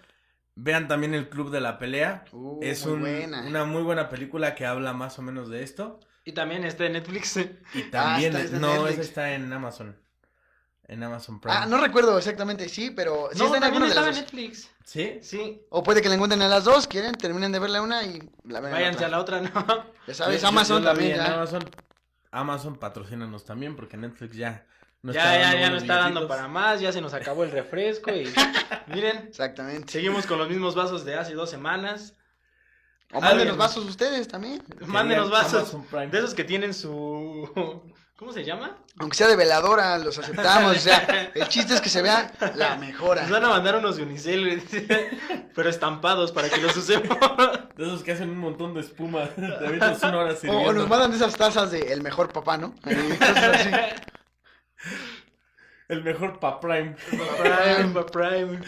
Vean también El Club de la Pelea. Es muy buena. una muy buena película que habla más o menos de esto. Y también está en Netflix. Y también, esta es de no, Netflix. esa está en Amazon. En Amazon Prime. No recuerdo exactamente, sí, pero sí No, está en también alguna de estaba las en dos. Netflix. ¿Sí? Sí. O puede que la encuentren en las dos, quieren, terminen de verla una y la ven en Váyanse otra. a la otra, ¿no? Ya sabes, Yo Amazon la vi también en ya. Amazon patrocínanos también porque Netflix ya no Ya no buenos está dando billetitos. para más, ya se nos acabó el refresco y miren, Exactamente. seguimos con los mismos vasos de hace 2 semanas. O mándenos Alguien- vasos ustedes también. Mándenos Querían vasos Amazon Prime. de esos que tienen su... ¿Cómo se llama? Aunque sea de veladora, los aceptamos. O sea, el chiste es que se vea la mejora. Nos van a mandar unos de Unicel, güey, pero estampados para que los usemos. De esos que hacen un montón de espuma. Te avientas 1 hora O sirviendo. nos mandan esas tazas de el mejor papá, ¿no? Cosas así. El mejor pa' Prime. Prime, Prime.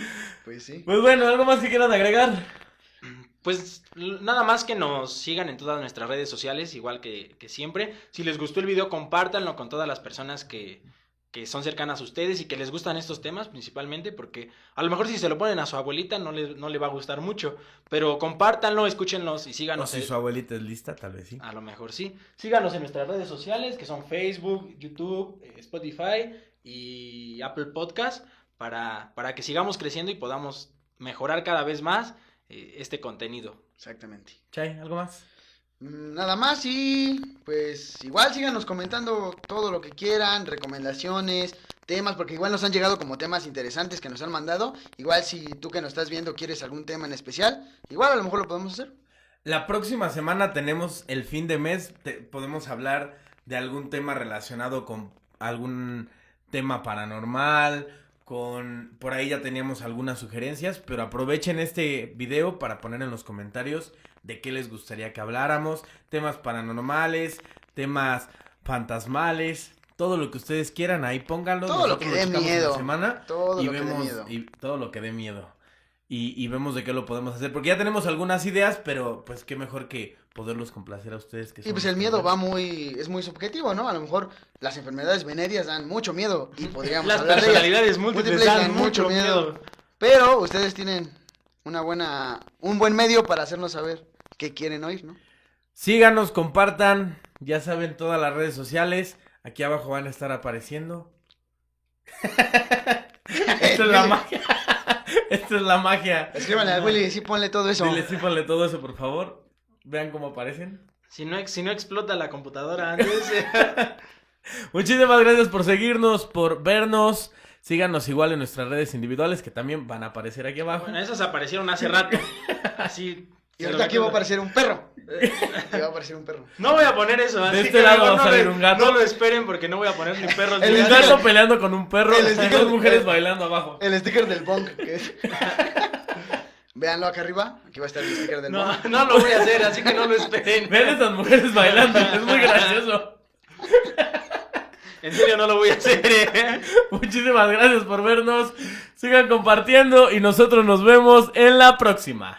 Pues sí. Pues bueno, ¿algo más que quieran agregar? Pues nada más que nos sigan en todas nuestras redes sociales, igual que siempre. Si les gustó el video, compártanlo con todas las personas que son cercanas a ustedes y que les gustan estos temas principalmente, porque a lo mejor si se lo ponen a su abuelita no le va a gustar mucho, pero compártanlo, escúchenlos y O síganos. si su abuelita es lista, tal vez sí. A lo mejor sí. Síganos en nuestras redes sociales, que son Facebook, YouTube, Spotify y Apple Podcast, para que sigamos creciendo y podamos mejorar cada vez más este contenido. Exactamente. Chay, ¿algo más? Nada más y pues igual síganos comentando todo lo que quieran, recomendaciones, temas, porque igual nos han llegado como temas interesantes que nos han mandado. Igual si tú que nos estás viendo quieres algún tema en especial, igual a lo mejor lo podemos hacer. La próxima semana tenemos el fin de mes, podemos hablar de algún tema relacionado con algún tema paranormal, por ahí ya teníamos algunas sugerencias, pero aprovechen este video para poner en los comentarios de qué les gustaría que habláramos, temas paranormales, temas fantasmales, todo lo que ustedes quieran, ahí pónganlo. Todo lo que dé miedo. Y todo lo que dé miedo. Y vemos de qué lo podemos hacer, porque ya tenemos algunas ideas, pero pues qué mejor que poderlos complacer a ustedes. Y pues el miedo es muy subjetivo, ¿no? A lo mejor las enfermedades venéreas dan mucho miedo y podríamos Las hablar de ellas. personalidades múltiples dan mucho miedo. Pero ustedes tienen un buen medio para hacernos saber qué quieren oír, ¿no? Síganos, compartan, ya saben, todas las redes sociales, aquí abajo van a estar apareciendo. Esta es la magia. Esta es la magia. Escríbanle al Willy, sí ponle todo eso. Dile, sí, ponle todo eso, por favor. Vean cómo aparecen. Si no explota la computadora antes. Muchísimas gracias por seguirnos, por vernos. Síganos igual en nuestras redes individuales que también van a aparecer aquí abajo. Bueno, esas aparecieron hace rato. Así. Y ahorita aquí va a aparecer un perro. Aquí va a aparecer un perro. No voy a poner eso. De este lado va a salir un gato. No lo esperen porque no voy a poner ni perros ni El gatos. gato peleando con un perro El y sticker- dos mujeres bailando abajo. El sticker del bong. Que es... Véanlo acá arriba. Aquí va a estar el sticker del No, bong. no lo voy a hacer, así que no lo esperen. Vean esas mujeres bailando, es muy gracioso. En serio no lo voy a hacer. Muchísimas gracias por vernos. Sigan compartiendo y nosotros nos vemos en la próxima.